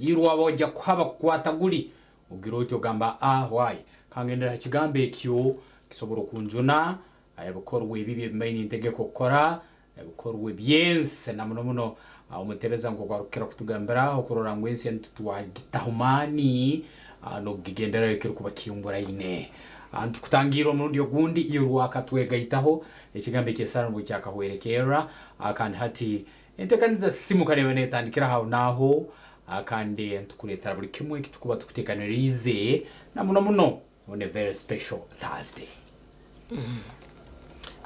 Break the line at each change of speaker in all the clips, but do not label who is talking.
yirwa bojja kwaba kwataguli ubwiro cyo gamba why kangendera kigambe kyo kisobora kunjuna ayobokorwe bibi bimaini ntegeko kora ayobokorwe biense na muno umutebeza ngo gwarukira kutugambira okorora ngwese ntitwagitahumani no gigendera yekero kuba kiyungura ine antukutangira omurundi ogundi iyo rwakatwegayitaho ekigambe kyesana mu cyakahwerekera akandi hati entekaniza simu karebe netandikira hawo naho akandi ntukuletara buri kimwe kitukuba tukutekanirize na muno on a very special Thursday.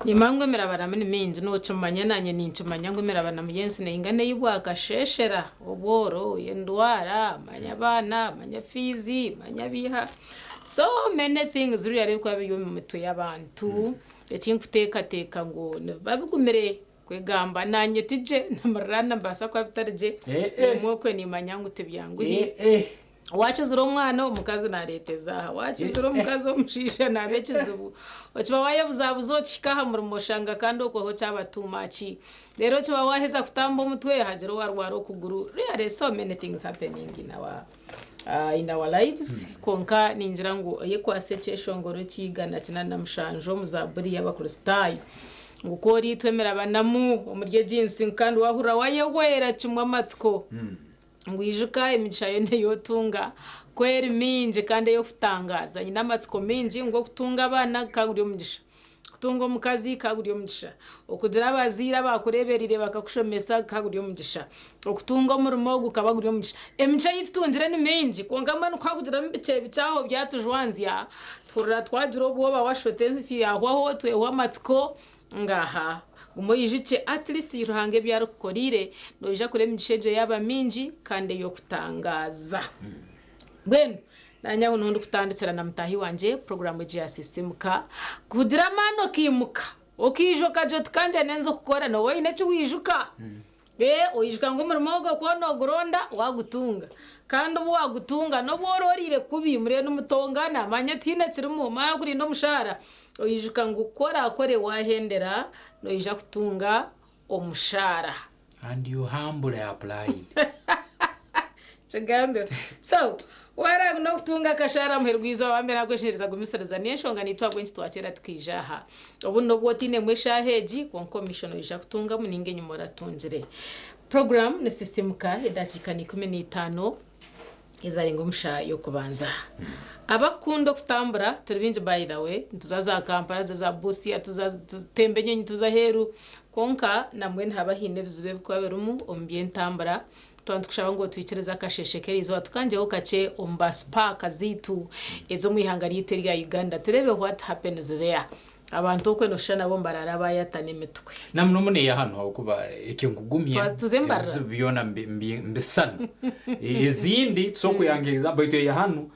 Nimangwe mirabana mini minji no chumanya nanye ninchumanya ngo mirabana muyensi ne ingane yibwaka sheshera oboro yendwara manyabana manyafizi manyabiha so many things really kwa biyo mu mitwe y'abantu ekinkuteka ngo babigumire kwegamba nanye tije namarana mbasa kwa bitarije mwokwe ni manyangu tibyangu wachizira omwana omukazi nareteza wachizira omukazi omushisha nabekeza ubu okiba wayebuzabuzo kikaha muri moshanga kandi okwo cyabatumaki rero kiba waheza kutamba omutwe hagiro warwaro kuguru really so many things happening in our lives konka ninjira ngo yekwase cyeshongoro kigana kinana mushanjo muzaburi y'abakristayo ngukori twemera banamu omurye jinsi kandi wahura wayewera kimwe amatsiko ngwijuka imigisha yone yotunga kweri minje kandi yo kutangaza nyina amatsiko minji ngo kutunga abana kaguriyo mugisha kutunga omukazi kaguriyo mugisha okugira abazira bakureberire bakakushomesa kaguriyo mugisha okutunga omurimo gukabaguriyo mugisha emigisha yitutungire ni minji konga no kwakugira mbice bicaho byatujwanzya turra twagira obwoba washotensi yahwaho tweho amatsiko ngaha umoyijice at least yiruhange byarukorire noja kure migishejo yaba minji kandi yo kutangaza bwenu nanya unondo kutandikira na mutahi wanje program ya sistemuka kugira mano kimuka okijoka jo tukanje nenzo kukora no woine cyuwijuka oyijuka ngo umurimo go kono guronda wagutunga kandi ubu wagutunga no bororire kubi mure n'umutongana manyatine kirimo maguri no mushara oyijuka ngo ukora akore wahendera no yija kutunga omushara
and you humbly applied
chigambe so wara no kutunga kashara muherwizo wambera kweshereza gumisereza nyenshonga nitwa gwenchi twakera tukijaha obuno bwotine mweshaheji kon commission yija kutunga muninge nyumora tunjire program ne sistemuka edakika 15 izaringo musha yo kubanza abakundo kutambura turibinje by the way tuzaza kampara za busia tuzatembenye tuzaheru konka namwe ntabahinde bizube kwaberumu ombyentambura twandikushaba ngo twikireza kasheshekeri zo tukanjeho kace ombaspa kazitu ezo mwihangari yiterya Uganda turebe what happens there abantu okwe no shana bo mbarara bayatane mitwe
namno mune ya hano kuba ekingugumye
tuzembara
biyona mbisana ezindi tsoko yange example ito ya hano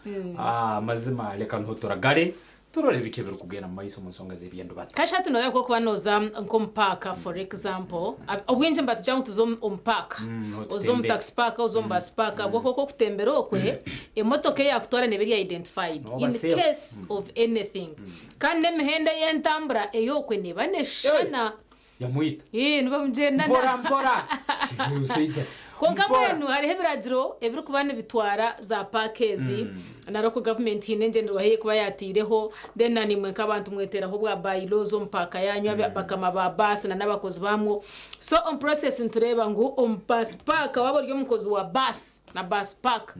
mazima leka nhotoragare turore bikebero kugena maiso musonga zebiyendo bata
kashati no yako kubanoza nkompaka for example obwinje mbatujya tuzo ompaka ozom tax park ozom bus park bwo kutembera okwe emotoke yakutwara nebiri identified in case of anything kandi mihenda yentambura eyokwe nebane shana
yamuita
niba mugenda
mpora usije
konka mwenu hari hebiragiro ebiri kubane bitwara za pakezi naroko government inengendero haye kuba yatireho then nani mwe kabantu mweteraho bwa bylaws mpaka yanyu bakama ba bus na nabakozi bamwo so on process ntureba ngo on bus park wabo ryo mukozi wa bus na bus park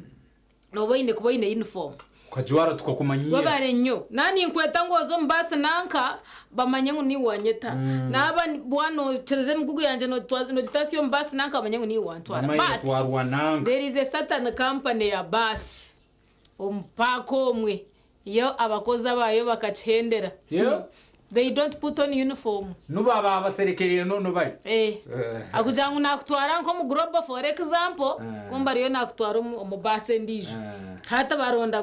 no boyine kuboyine uniform
kwajwara tukokumanyira
babare nyo nani nkweta ngo zo mbase nanka bamanye ngo ni wanyeta naba bwano tereze mgugu yanje no station mbase nanka bamanye ngo ni wantwara but there is a certain company ya bus ompako omwe yo abakoza bayo bakachendera they don't put on uniform
nubaba abaserekeriye no bari
akujangu nakutwara nko mu global for example kumba riyo nakutwara mu base ndije hata baronda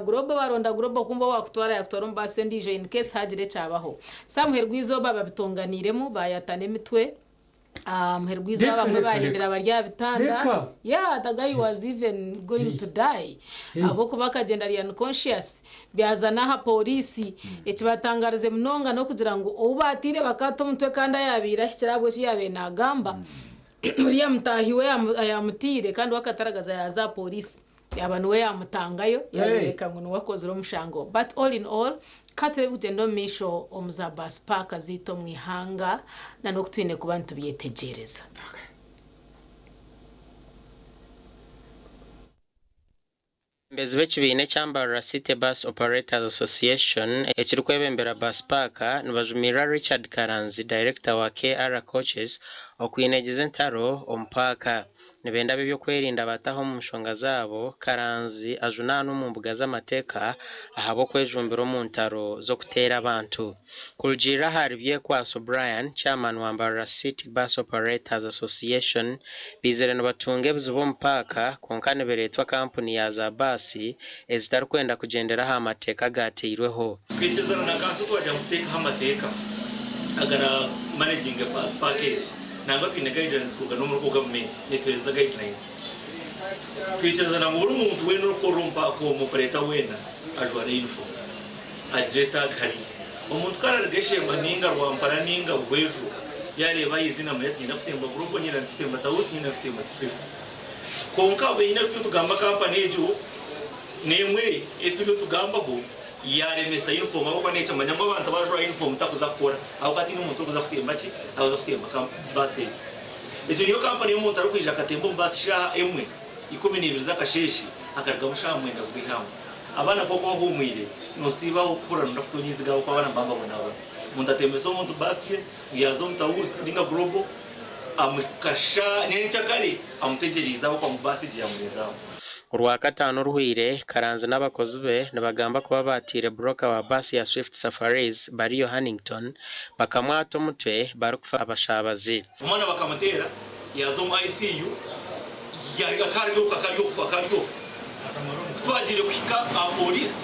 global kumba wakutwara yakutwara mu base ndije in case hagire cyabaho samuherwizo baba bitonganiremo bayatane mitwe muherwizo bamwe bahindira barya bitanda the guy was even going to die aboko bakagenda ari unconscious byazana ha polisi ekibatangarize mnonga no kugira ngo ubatire bakato mutwe kanda yabira kirabwo kiyabe nagamba uriya mutahiwe yamutire kandi wakataragaza yaza polisi abantu we yamutangayo yareka ngo nuwakoze umushango but all in all katire bugendo misho omuza bus park azito mwihanga na no kutwine ku bantu byetegereza
Mbezi w'ekibine cyambara City Bus Operators Association ekirikwebembera bus park nibajumira Richard Karanzi director wa KR Coaches okwinegeza entaro ompaka nibenda bibyo kwerinda bataho mu nshonga zabo. Karanzi ajuna mu mbuga z'amateka ahabo kwejumbira mu ntaro zo kutera abantu kurugira haribye kwa Brian chairman wa Mbara City Bus Operators Association bizere no batunge buzubo mpaka konkane beretwa company ya za basi ezitari kwenda kugendera ha amateka gatirweho
kwitezana na kanso twajya musteka ha amateka agara managing a bus package nangwa twine guidance kuga no mu government netweza guidelines kwitezana mu muntu we no korompa ko mu operator wena ajwara info ajeta gari umuntu karageshe maninga rwampara ninga bwejo yareba izina mayet nyina futemba group nyina futemba tawus nyina futemba swift konka we nyina tugamba company ejo nemwe etulo tugamba go yaremesa inform abo kwanecha manyamba abantu bajwa inform takuzakora aho kati n'umuntu kuza futemba ki aho za futemba basi ejo niyo company y'umuntu ari kwija katembo basi sha emwe 12 zakasheshi akarga musha mwenda kubihamu abana koko bahumwire no siba ukura ndafuto nyizi gaho kwa bana bamba bonaba umuntu atembeso umuntu basi yazo mtawusi ninga global amukasha nencha kare amutegereza kwa mubasi je yamureza
urwa katano ruhire Karanzi n'abakozi be nabagamba kuba batire broker wa basi ya Swift Safaris Bariyo Hannington bakamwato mutwe barukufa abashabazi
umwana bakamutera yazo mu ICU ya akaryo twagire kwika apolisi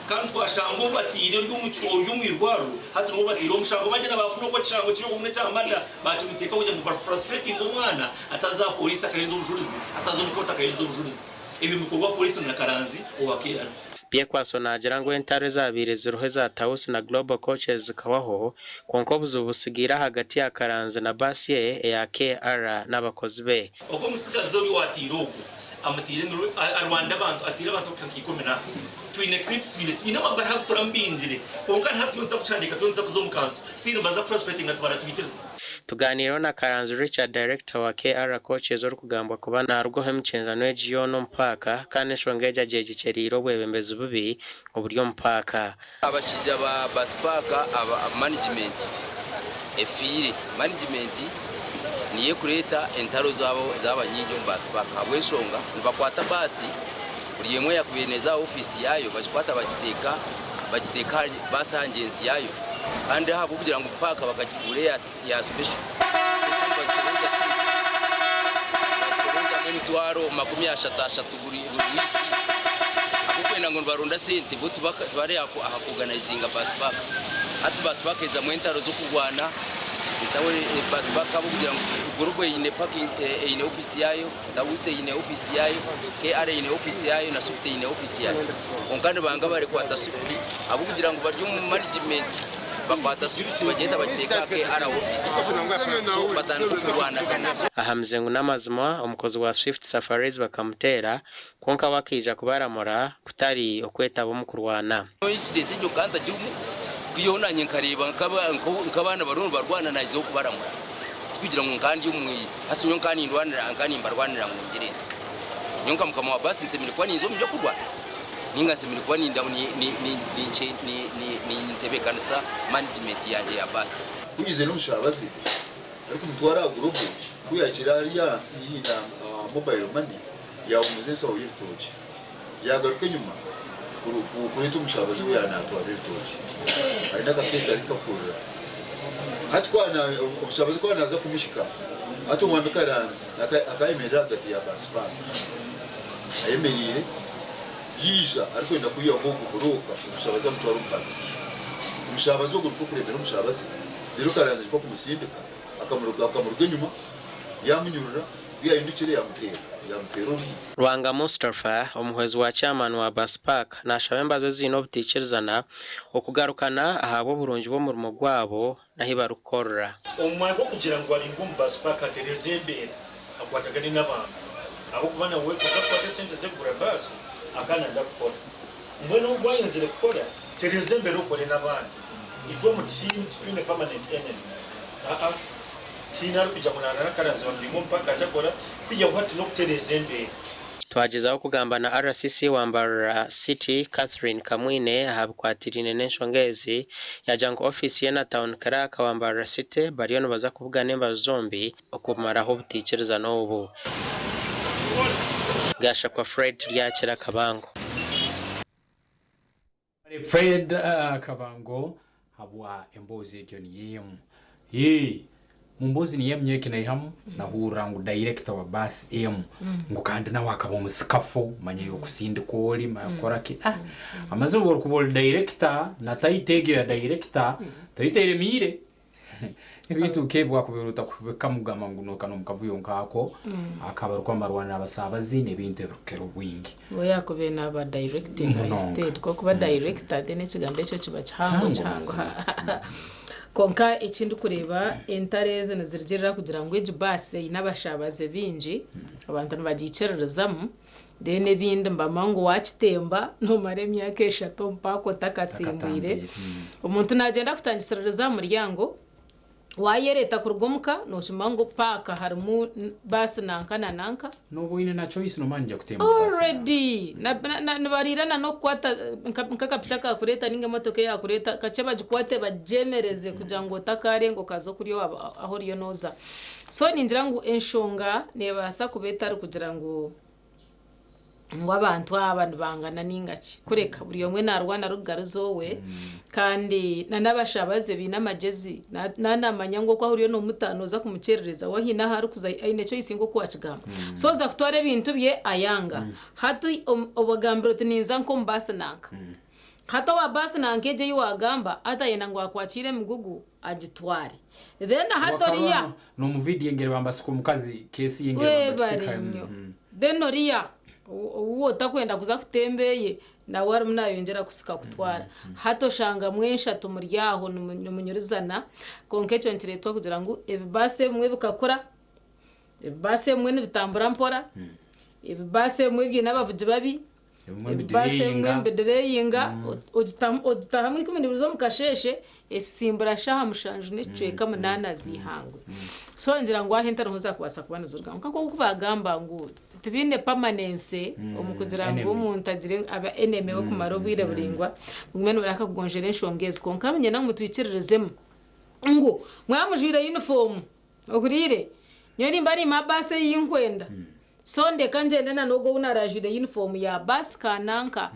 kandi twashango batire ry'umucyo ry'umwirwaro hatu no batire umushango bagena bafuno ko cyangwa kiri kumwe cyamanda batumiteka kujya mu frustrating umwana ataza polisi akayizo ubujurizi atazo mukota akayizo ubujurizi ibi bikorwa polisi na Karanzi uwakera
pia kwaso nagira ngo entare zabire ziruhe za Tawus na Global Coaches kawaho konko buzubusigira hagati ya Karanzi na basi ya KR n'abakozi be
uko musikazo uri watirogo amatire no Rwanda abantu atira abantu kakikomera twine clips twine mabaha turambinjire konka ntatyonza kucandika tyonza kuzomukanso still baza frustrating atwara twitiriza
tuganiro na Karanzi Richard director wa KR Coaches uri kugambwa kuba narwo hemcenzano y'Giyono mpaka kane shongeja jeje ceriro bwebembezi bubi uburyo mpaka
abashije aba bus park aba management efire management niye kureta entaro zabo zabanyije mu bus park abweshonga nibakwata basi buri yemwe yakubineza office yayo bakwata bagiteka basi hangenzi yayo ande habo kugira ngo paka bakagifure ya special twaro makumi ashatu buri akwenda ngo barunda sente butu bare yako ahakuganizinga bus park ati bus park za mwentaro zo kugwana bitawe bus park abo kugira ngo group ine parking ine office yayo Tawuse ine office yayo KR ine office yayo na Swift ine office yayo onkane banga bare kwata Swift abo kugira ngo baryo mu management bakwata Swift bagenda bateka KR office so batana kurwana kana
ahamzengu n'amazima umukozi wa Swift Safaris bakamutera konka bakija kubaramura kutari okweta bo mu kurwana
incident cyo kanta girumu kuyona nyenkareba nkabana baruno barwana nazo kubaramura twigira ngo kandi umwe asinyo kandi ndwanira ngani mbarwanira mu ngire nyonka mukama wa basi nsemire kwa nizo mujyo kurwana ninga nsemire kwa ninda ni ntebe kanisa management yanje ya basi
uyize n'umushabazi ariko mutwara group kuyakira alliance yina mobile money ya umuzensa wa yitoje yagaruka nyuma kuri tumushabazi yana atwara yitoje ari nakapesa arikakura hatwana umushabazi kwa naza kumishika hato mwambe Karanzi akayemerera hagati ya baspa ayemerire yija ariko enda kuyiya ngo kuruka umushabazi amutwara umpasi umushabazi wo guruko kurebera umushabazi rero Karanzi ko kumusindika akamuruga nyuma yamunyurura yahindukire yamutera
Rwanga Mustafa umuhezi wa chairman wa bus park nashabe mbazo zino butikirizana okugarukana ahabo burungi bo mu gwabo nahiba rukora
umwana wo kugira ngo ari ngum bus park atereze imbere akwatagane n'abantu abo kubana we kuza kwa sente ze kugura basi akana ndakora mbona ubwayinzire gukora tereze mbere ukore nabandi ivyo mu team twine permanent enemy tina kujya munana nakarazi ndimo mpaka atakora kujya kwati no kutereza mbere
twagezaho kugamba na RCC wambara City Catherine Kamwine habukwatirine n'enshongezi yajango office ye na town karaka wambara City bariyo no baza kuvuga nemba zombi okumaraho butikereza n'ubu gasha kwa Fred ryakira kabango
Fred Kabango habwa embozi ekyo ni yemu mumbozi ni yemu nyeke na ihamu na hurangu director wa bus emu ngukandi na wakaba musikafo manya yo kusinde koli makora ki amaze bor kubol director na taitege ya director taitere mire ibitu kebwa kubiruta kubekamugama nguno kano mukavuyo nkako akaba rwa marwana abasabazi nebinte rukero bwingi
oya kube naba directing instead ko kuba director dene kigambe cyo kiba cyango konka ikindi kureba entareze nazirigera kugira ngo eje base inabashabaze binji abantu bagicererezamo dene bindi mbamango wakitemba no maremya kesha tompako takatsimbire umuntu nagenda kutangiserereza muryango wayereta kurugumuka no chimango paka harmu basi nanka
no boine na choice no manja kutemba
already na barirana no kwata nkaka pichaka kureta ninge motoke ya kureta kacheba jikwate bajemereze kujango takarengo kazo kuriyo aho riyo noza so ninjirangu enshonga nebasa kubeta kugira ngo abantu abantu bangana n'ingaki kureka buri yomwe narwana rugaruzowe kandi nanabashabaze binamagezi nanamanya ngo kwa huriyo no mutanoza kumucerereza wahina hari kuza aine cyo isingo kwakigamba so za kutware bintu bye ayanga hatu obagambiro tiniza nko mbasa nanka hata wa basi nankeje yuwagamba hata yena ngo akwakire migugu agitware then hata riya
no mu video ngere bambasa ko mukazi kesi yengere bambasa
then oriya uwo takwenda kuza kutembeye na wari munayongera kusika kutwara hato shanga mwensha tumuryaho numunyurizana konkecho ntiretwa kugira ngo ebibase mwe bikakora ebibase mwe nibitambura mpora ebibase mwe bye nabavuji babi ebibase mwe mbedereyinga oditahamwe kumene bizo mukasheshe esimbura shaha mushanju necweka munana zihangwe so ngira ngo ahentara nkoza kubasa kubana zurga nkako kubagamba ngo tibine permanence omukugira ngo umuntu agire aba enemy wo kumaro bwire buringwa ngumene baraka kugonjera enshongezi konka menye na mutwikirerezemo ngo mwamujwire uniform okurire nyoni mbari mabase yinkwenda sonde kanjende na nogo unarajwire uniform ya bas kananka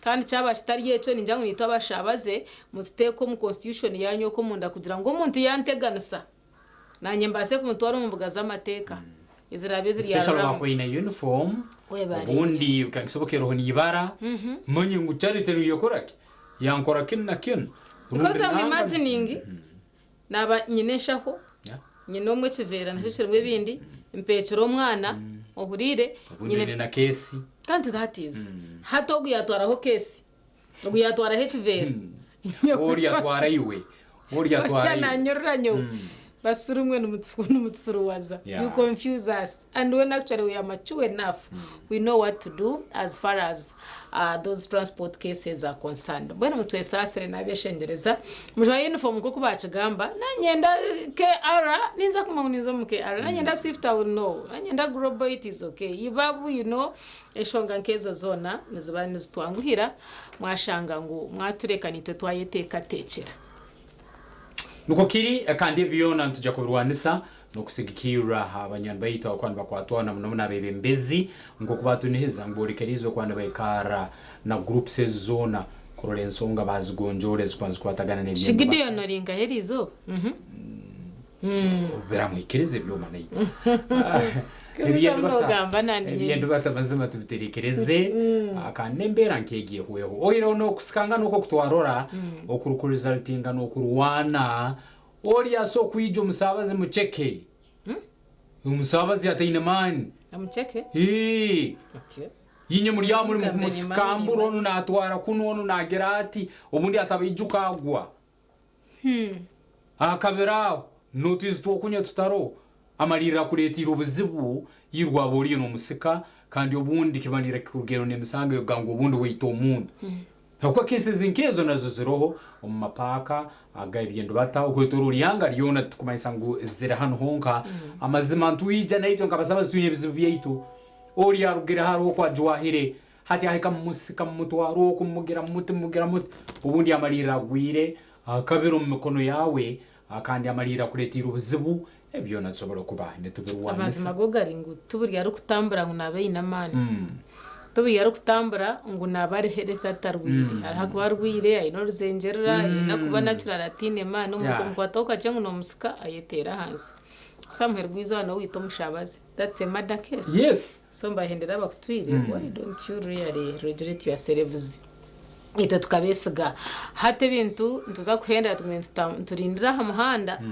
kandi cyaba kitari yecho ninjangu nitwa abashabaze mututeko mu constitution yanyu ko munda kugira ngo umuntu yanteganisa nanye mbase kumutwara mu mbuga z'amateka izirabezi ya
special wako ina uniform ubundi ukagisobokera ho nibara monye ngucarite niyokorake yankora kinna kin
because I'm imagining naba nyineshaho nyine omwe kivera nashire mwe bindi impecero umwana oburire
nyine na kesi
kandi that is hato guyatwaraho kesi guyatwara he kivera
ori atwara iwe ori atwara
kana nyoranyo basuru mwe n'umutsuru waza you confuse us and when actually we are mature enough we know what to do as far as those transport cases are concerned bwana mutwesasire nabeshengereza mujwa uniform ko kubacigamba nanyenda KR ninza kumunizo mu KR nanyenda Swift I will know nanyenda Global it is okay ibabu you know eshonga nkezo zona nizibani zitwanguhira mwashanga ngo mwatureka nitwe twayeteka tekera
nuko kiri kandi biyona ntujya kubirwanisa no kusigikira abanyana bayita kwanda bakwatwana munona bebembezi ngo kubatuniheza ngo rikerizwe kwanda bayikara na groups zona kurorensonga bazigonjore zikwanze kwatagana n'ibyo
shigidiyo noringa herizo
biramwikirize byo manayitse
ibyo
batamazima tubiterekereze akandembera nkegiye huyeho oyiro no kusikanga nuko kutwarora okuruku resultinga no kurwana oriya so kwijo musabaze mucheke umusabaze atayine mani
amucheke
yinye muri yamuri mu musikamburo no natwara kuno nagerati ubundi atabayijukagwa akabera notice to kunya tutaro amalira kuretira obuzibu yirwaburiye n'omusika kandi obundi kimalira kugero n'emisango yogango obundi weyita omuntu hakwa cases inkezo nazo ziroho omu mapaka agabyendo bata okwetora lyanga lyona tukumayisa ngo zira hano honka amazima ntwija naito nkabasaba zitwine ebizibu byaitu oli yarugera haro kwa jwahire hati ahika musika mutwaro kumugira muti ubundi amalira gwire akabero mu mikono yawe akandi amalira kuretira ubuzibu ebyo natsobora kuba netubirwa
amazima gogari ngo tuburi ari kutambura ngo nabe inamani tuburi ari kutambura ngo nabari hereta tarwire arahakuba rwire ayino ruzengerera inakuba natural atine man umuntu mkwatoka cyangu no musika ayetera hansi Samuel Gwiza no wito mushabazi. That's a murder case.
Yes.
So mbahendera bakutwire why don't you really regret yourselves? Ito tukabesiga hate bintu ntuza kuhendera turindira ha muhanda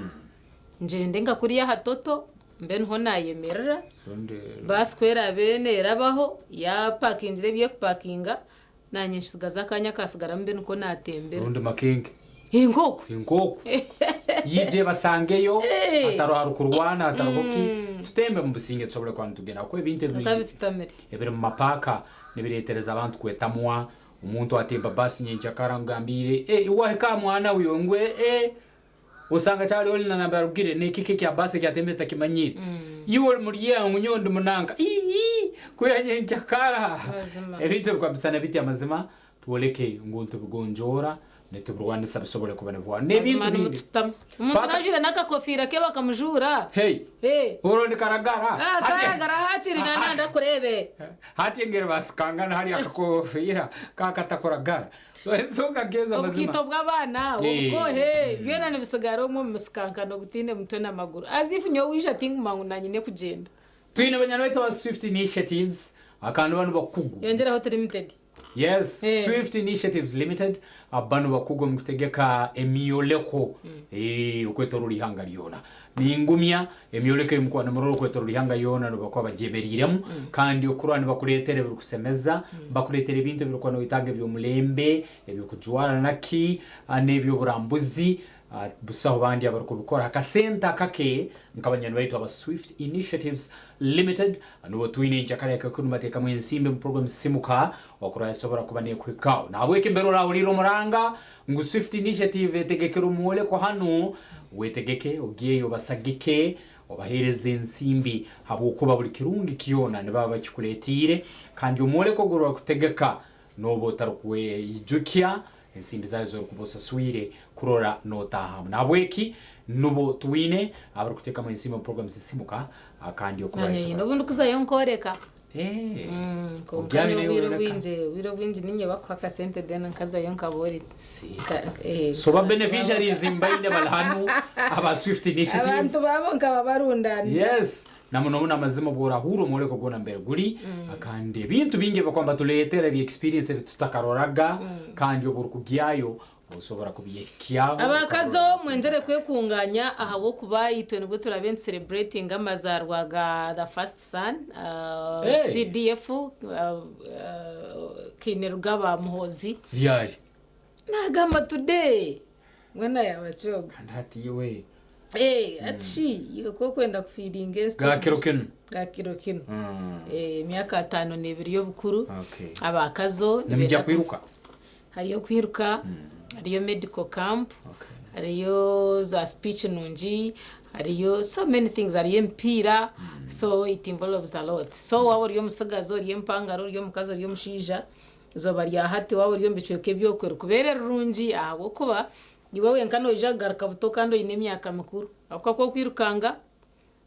nje ndenga kuri ya hatoto mbe nho nayemerera baskwera bene rabaho ya parkingire byo kuparkinga nanye nshisigaza kanya kasigara mbe nuko natembera
rundi makenge
inkoko
yije basangeyo ataro harukurwana ataroki tutembe mu businge tsobole kwa ntugena ko ebinte ebere mu mapaka nebiretereza abantu kwetamwa umuntu atemba basi nyenja karangambire iwahe ka mwana uyo ngwe usanga cyari oli na namba rugire ne kike kya basi kya tembe takimanyiri yiwo muri yangu nyondo munanga kuyenja kara ebite kwa bisana biti amazima tuoleke nguntu bugonjora netuburwande sabisobole kubane bwa nebintu bindi
umuntu najira nakakofira ke bakamujura
uroni karagara
hachirina nanda kurebe
hati ngere basikangana hari akakofira kakatakoragara so esonga gezo mazima
ubwito bw'abana ubwo byena nibisigaro mu musikankano gutinde mutona maguru azifu nyo wisha think manguna nyine kugenda
twine banyana beto wa Swift Initiatives akantu banu bakugu
yongera hotel limited.
Yes, Swift Initiatives Limited abanu bakugo mukutegeka emiyoleko ukwetora lihanga lyona ningumya emiyoleko yimukwana muroro ukwetora lihanga yona no bakwa bajeberiremu kandi okurani bakuletere birukusemeza bakuletere ibintu birukwana bitange byo mulembe ebyo kujwara naki anebyo burambuzi busaho bandi abaruko bikora akasenta kake nkabanyana baito aba Swift Initiatives Limited anu twine njakare kakunu mateka mwensimbe mu program simuka okura yasobora kubane kwikao nabweke mbero ra uliro muranga ngu Swift Initiative tegekero muole ko hanu wetegeke ogiyeyo basagike obahereze nsimbi habukuba buli kirungi kiyona ne baba bakikuletire kandi umuole ko gura kutegeka nobo tarukuwe yijukia ensimbi zazo kubosa swire kurora notahamu nabweki nubo twine abarukuteka mu nsimbi program zisimuka akandi okuraisa
n'ubundi kuzayo nkoreka wiro winje ninye bakwaka sente dena nkazayo nkabori
so ba beneficiaries imbaine balhanu aba Swift Initiative
abantu babo nkaba barundana
yes namuno amazima bora huro mole ko gona mbere guri akandi bintu binge bakwamba tuletera bi experience tutakaroraga kandi oguru kugiyayo usobora kubiyekiyaho
abakazo mwenjere kwekunganya ahabo kuba yitwe nibwo turaben celebrating amazarwaga the first son CDF kinerugaba muhozi
yari
nagamba today mwana yabachoga
ndati yewe
ati yiko kwenda kufiringa gakirokino myaka 5 n'ibiri yo bukuru abakazo
nimujya kwiruka
hariyo kwiruka hariyo medical camp hariyo za speech nunji hariyo so many things hariyo mpira so it involves a lot so wabo riyo musagazo riyo mpangaro riyo mukazo riyo mushija zo bari hati wabo riyo mbicweke byo kubera runji aho kuba niwe nkano jagaruka buto kando ine myaka mikuru akwa kwirukanga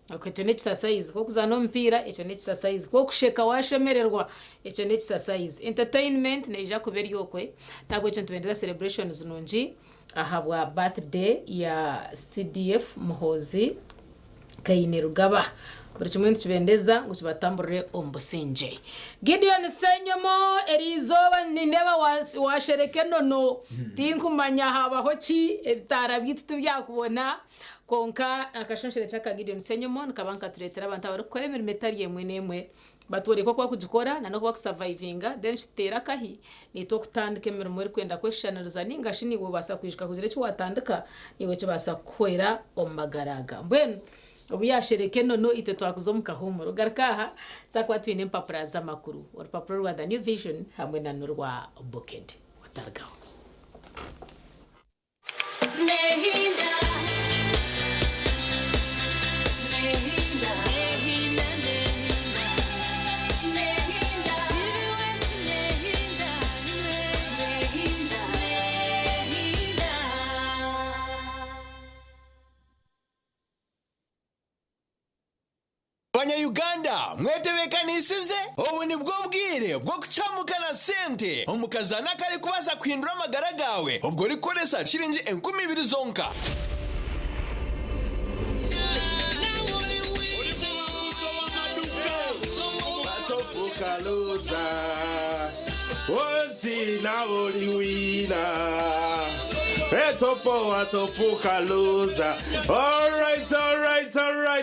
akweto ne exercise ko kuzana mpira echo ne exercise ko kusheka washemererwa echo ne exercise entertainment ne ija kuberi yokwe ntabwo echo ntubendera celebrations nonji ahabwa birthday ya CDF muhozi kayine rugaba buri kimwe kibendeza ngo kibatamburire ombusinje Gideon Senyomo erizoba nindeba washereke nono tinkumanya habaho ki ebitara byitu byakubona konka akashonshire cyaka Gideon Senyomo nkabanka turetera abantu abakora imirimo yemwe nemwe batwore ko kwa kujikora na no kwa survivinga then shitera kahi ni to kutandika imirimo iri kwenda questionaliza ningashi ni bubasa kwishika kugire cyo watandika niwe cyo basa kwera omagaraga mbwenu ubu yashereke nono ite twakuzo mu kahumuro garkaha sakwa twine mpapura z'amakuru urupapuro rwa The New Vision hamwe na n'urwa Buked watargaho
Nehinda
Banyayuganda mwetebekanisize ubu ni bwo bwire bwo kucamukana sente omukazana kari kubasa kwindura amagara gawe ubwo rikoresa shiringi 20,000 zonka.
Atopuka loser. Alright.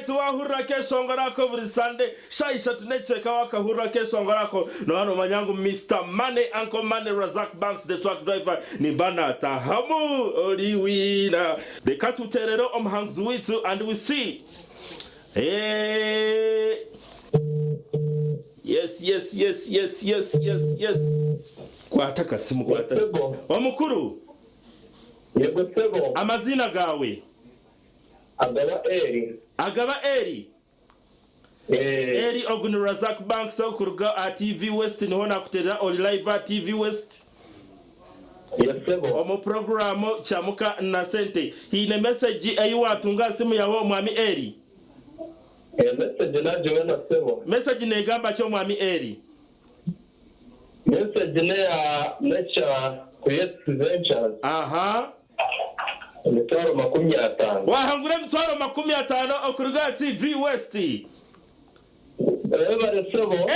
Wahura kesho ngorako buri Sunday. Shaisha tunecheka wakahura kesho ngorako. No ano manyangu Mr. Money, Uncle Money, Razak Banks, the truck driver. Ni bana tahamu oliwina. The katu terero omhangs witu and we see. Hey. Yes. Kwataka simu kwataka. Wamukuru.
Yego sebo.
Amazina gawe. Agaba Eri. Eri oguni Razak Banks okuruga TV West niho nakuterera oli live TV West.
Yes sebo.
Omu programu chamuka na sente. Hine message ayi watunga simu yaho mwami Eri.
Message na joina sebo.
Message negamba cyo mwami Eri.
Message ne ya lecture Create Ventures.
Aha.
Mitwaro 50.
Wahangure mitwaro 50 okuruga TV West.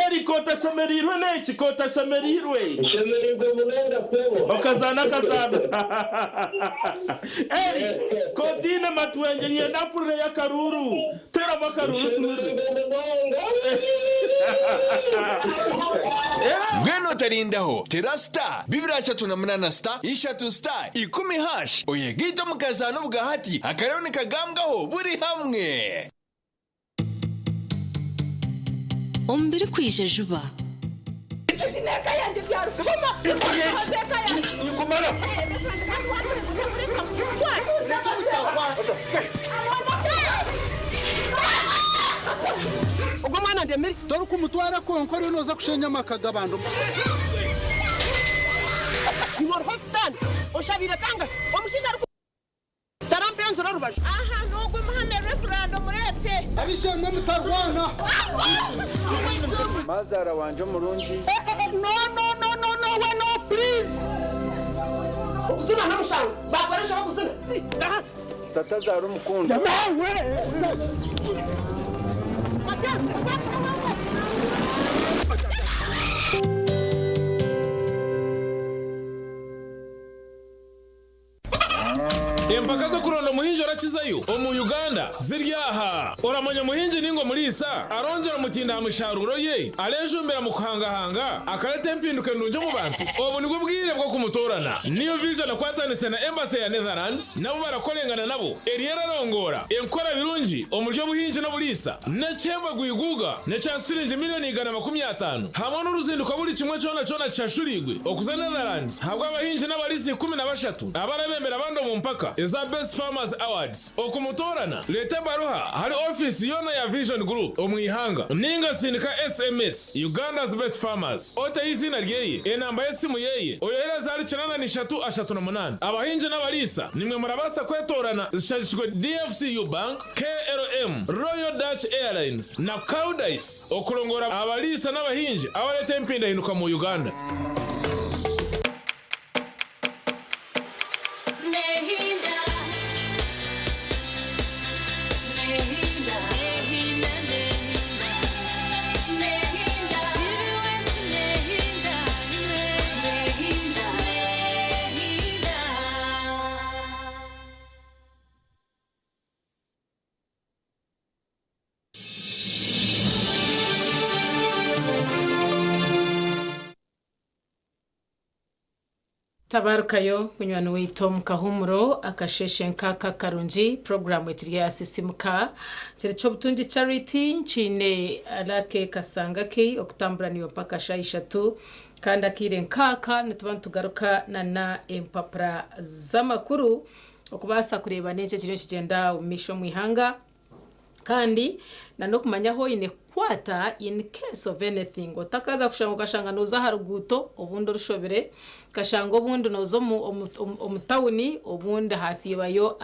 Eri kota shamerirwe neki kota shamerirwe.
Shamerirwe munenda sebo.
Okazana. Eri kotina matwenje nyenda pure ya karuru. Tera makaruru tumuri.
Ngweno tarindaho terasta bibiracha tunamunana star ishatu star 10 hash oyegito mukazano bugahati akarone kagambwaho buri hamwe.
Ombere kwije juba
Ugo mwana ndemeri dore ko mutwara konkore noza kushenya makaga bandu.
You are hostan oshabire kanga omushinja tarampenzo rubaje aha nugwe muhame referendum murete
Abishemwe mutarwana.
Mazara wanje murungi.
No we no please uzuna namushawo bakoresha bakuzuna
Tata zaro mukunda.
Empaka zo kuronda muhinji arakizayo mu Uganda ziryaha oramanya muhinji ningo murisa arongera mutinda musharuro ye alejumbera mu kuhangahanga akarete mpinduke ndunje mu bantu obu nibwo bwire bwo kumutorana niyo vision kwatanise na embassy ya Netherlands nabo barakolengana nabo eriyera rongora enkora birungi omuryo buhinji no burisa na chemba guiguga na chasirinje miliyoni 150 hamwe n'uruzinduko buri kimwe cyona cyashurigwe okuza Netherlands habwa abahinji n'abalisi 13 abarabembera bando mu mpaka eza Best Farmers Awards okumutorana leta baruha hari office yona ya Vision Group omwihanga ninga sindika SMS Uganda's Best Farmers ota izina ryeye enamba yesimu yeye oyohera zari 9338 abahinje n'abalisa nimwe murabasa kwetorana zishashishwe DFCU Bank KLM Royal Dutch Airlines na Caudice okulongora abalisa n'abahinje abaleta empinda hinuka mu Uganda.
tabarukayo kunywanu wito mukahumuro akasheshe nkaka karungi program etiri ya sisimuka cyo butunji charity nchine alake kasanga ke okutambura niyo paka shayishatu kandi akire nkaka nitubantu tugaruka na empapra z'amakuru okubasa kureba nece kiriyo kigenda umisho mwihanga kandi no kumanyaho ine kwata in case of anything otakaza kushanga ukashanga noza haruguto obundi rushobere kashanga obundi nozo omutawuni obundi hasibayo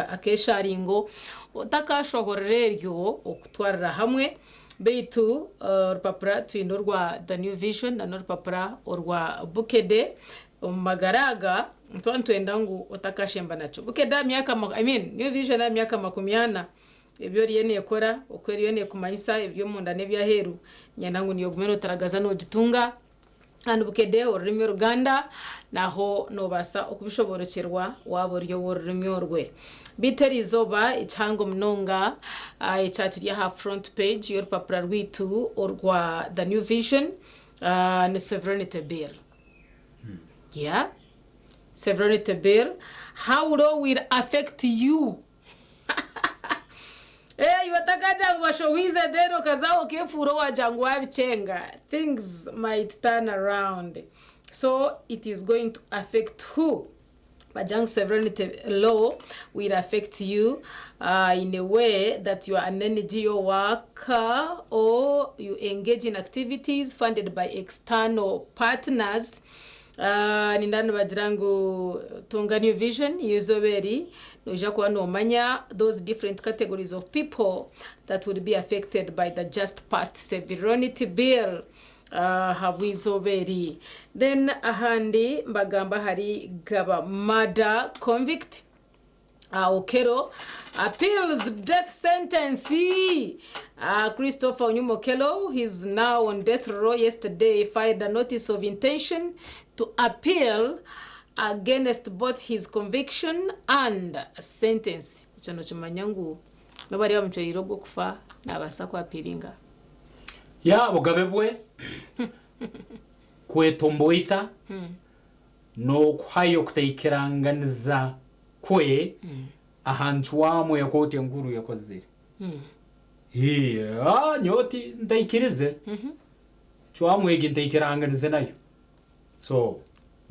akesharingo otakashoborere ryo okutwarira hamwe beitu rupapura twindorwa the new vision na rupapura orwa bukede omagaraga ntwantwenda ngu otakashemba nacho bukeda myaka new vision ya myaka 80 ebyo riyene ekora okweriyo kumanyisa ebyo munda nebyaheru nyanangu niyo gumero taragaza no gitunga and bukede orurimi Ruganda naho nobasa okubishoborokerwa wabo ryo orurimi orwe biterizoba ichango mnonga ichatiriya ha front page your papura rwitu orwa the new vision ne sovereignty bill yeah sovereignty bill how will affect you yotakaja bashowize dero kazao kefuro wajangwa bichenga things might turn around so it is going to affect who bajang sovereignty law will affect you in a way that you are an NGO worker or you engage in activities funded by external partners nindano bajirango tunga new vision yuzoberi noja kwa no manya those different categories of people that would be affected by the just passed sovereignty bill habwizoberi then ahandi mbagamba hari gaba murder convict Okero appeals death sentence. Christopher Onyumokelo, he's now on death row. Yesterday filed a notice of intention to appeal against both his conviction and sentence. Ichono chumanyangu nobari bamutweriro bwo kufa nabasa kwa piringa
ya bugabebwe kwetomboita no kwayo kutaikiranganiza kwe ahantu wamwe yakote nkuru yakozire nyoti ndaikirize chwamwege ndaikiranganize nayo so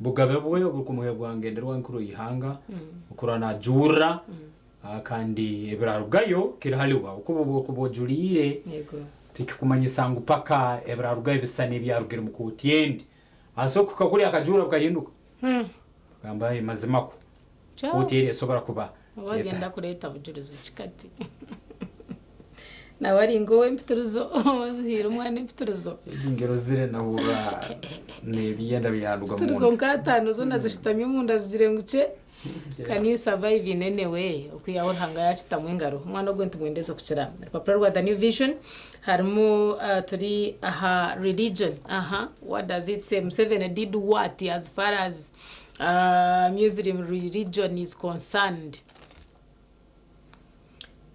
bugabebwe ubukumuhe bwangenderwa nkuru yihanga ukurana jura kandi ebirarugayo kirahaliwa ukubojurire yego tikikumanyisanga paka ebirarugayo bisane byarugire mukutiendi aso kukakuri akajura bukahinduka gambaye mazimako utiri sobora kuba
wagenda kureta bujuruzi chikati nawari ngowe mpituruzo hiro mwana mpituruzo
ingero zire nahura nebiyenda biyanduga mu
mpituruzo nkatano zo nazishitamye mu nda zigire nguce can you survive in any way okuyahora hanga yachitamwe ngaro mwana gwenti mwendezo kuchira papura rwa the new vision harimo turi religion what does it say Museveni did what as far as Muslim religion is concerned.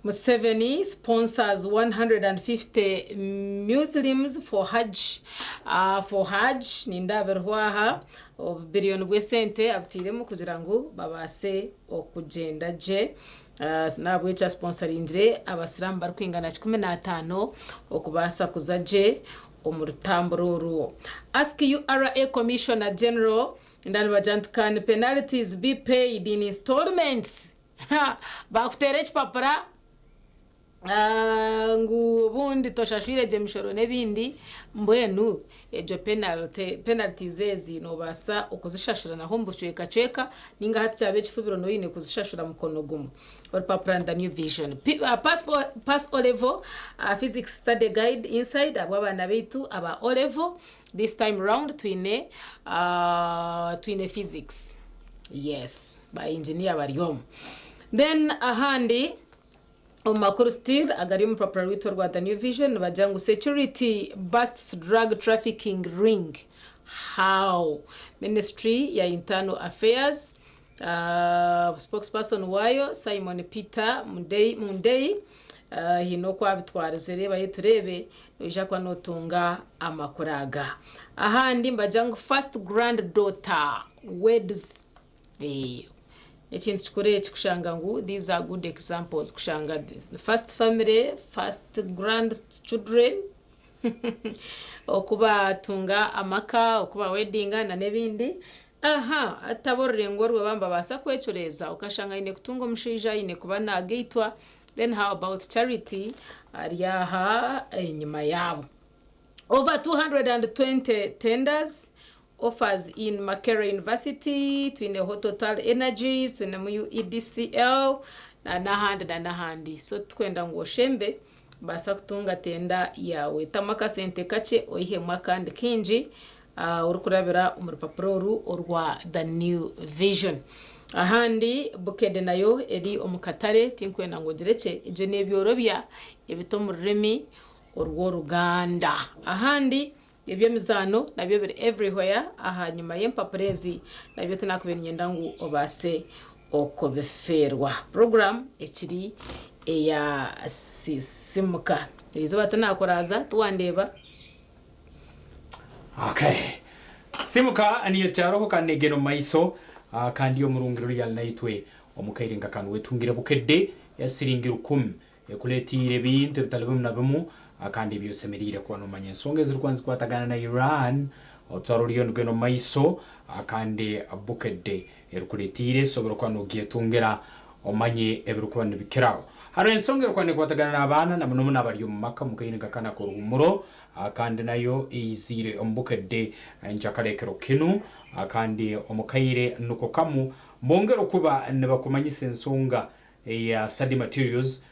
Museveni sponsors 150 Muslims for Hajj. Nindaberwaha of billion gwesente abtiremu kugira ngo babase okugenda je nabwe cha sponsorinjire abasilamu barkwingana 15 okubasa kuzaje omurutamburo. Ask URA Commissioner General ndani bajant can penalties be paid in installments bakuterech papara ngu bundi toshashire je mishoro nebindi mbwenu ejo penalties ezi no basa ukuzishashura naho mbucweka ninga hati cyabe kifubiro no yine kuzishashura mukono gumu or papara the new vision pass O level physics study guide inside abana bitu aba O level this time round twine physics yes by engineer bariyom then ahandi omakuru still agarimu proprietor rwa the new vision bajangu security busts drug trafficking ring how ministry ya internal affairs spokesperson wayo Simon Peter Mundei hino kwa bitwarize reba yiturebe ija kwa notunga amakuraga ahandi mbajang first granddaughter weds ikintu kikoreye kikushanga ngo these are good examples kushanga the first family first grandchildren okuba tunga amaka okuba wedding na nebindi ataborere ngo rwe bamba basa kwecyoreza ukashanga ine kutunga umushija ine kuba nageitwa. Then how about charity ariyaha inyuma yabo over 220 tenders offers in Makere University twine Total Energies twine mu EDCL na nahandi so twenda ngo shembe basa kutunga tenda yawe tamaka sente kace oyihemwa kandi kinji urukurabira umurupapuro ru orwa the new vision ahandi bukede nayo eri omukatare tinkwena ngo gereke ibyo nebyorobya ebito mu rurimi orwo Ruganda ahandi ibyo mizano nabyo biri everywhere ahanyuma y'empapurezi nabyo tunakubera nyenda ngo obase okobeferwa program ekiri eya sisimuka izo batanakoraza tuwandeba.
Okay, simuka aniyo cyaro kanegeno maiso kandi yo murungiro ya naitwe omukairinga kanwe tungira bukedde yasiringira 10 ekuletire bintu bitalabum nabamu kandi byose merire kwa no manyensonge zirikwanza kwatagana na Iran otaruriyo ngeno maiso kandi bukedde erikuletire sobora kwa no giyetungira omanye ebirukwana bikirawo haro ensonge rukwane kwatagana n'abana na muno n'abari mu maka mukairinga kana ko rumuro kandi nayo izire ombukedde njakarekero kinu kandi omukaire nuko kamu mongero kuba nebakumanyisa ensonga ya study materials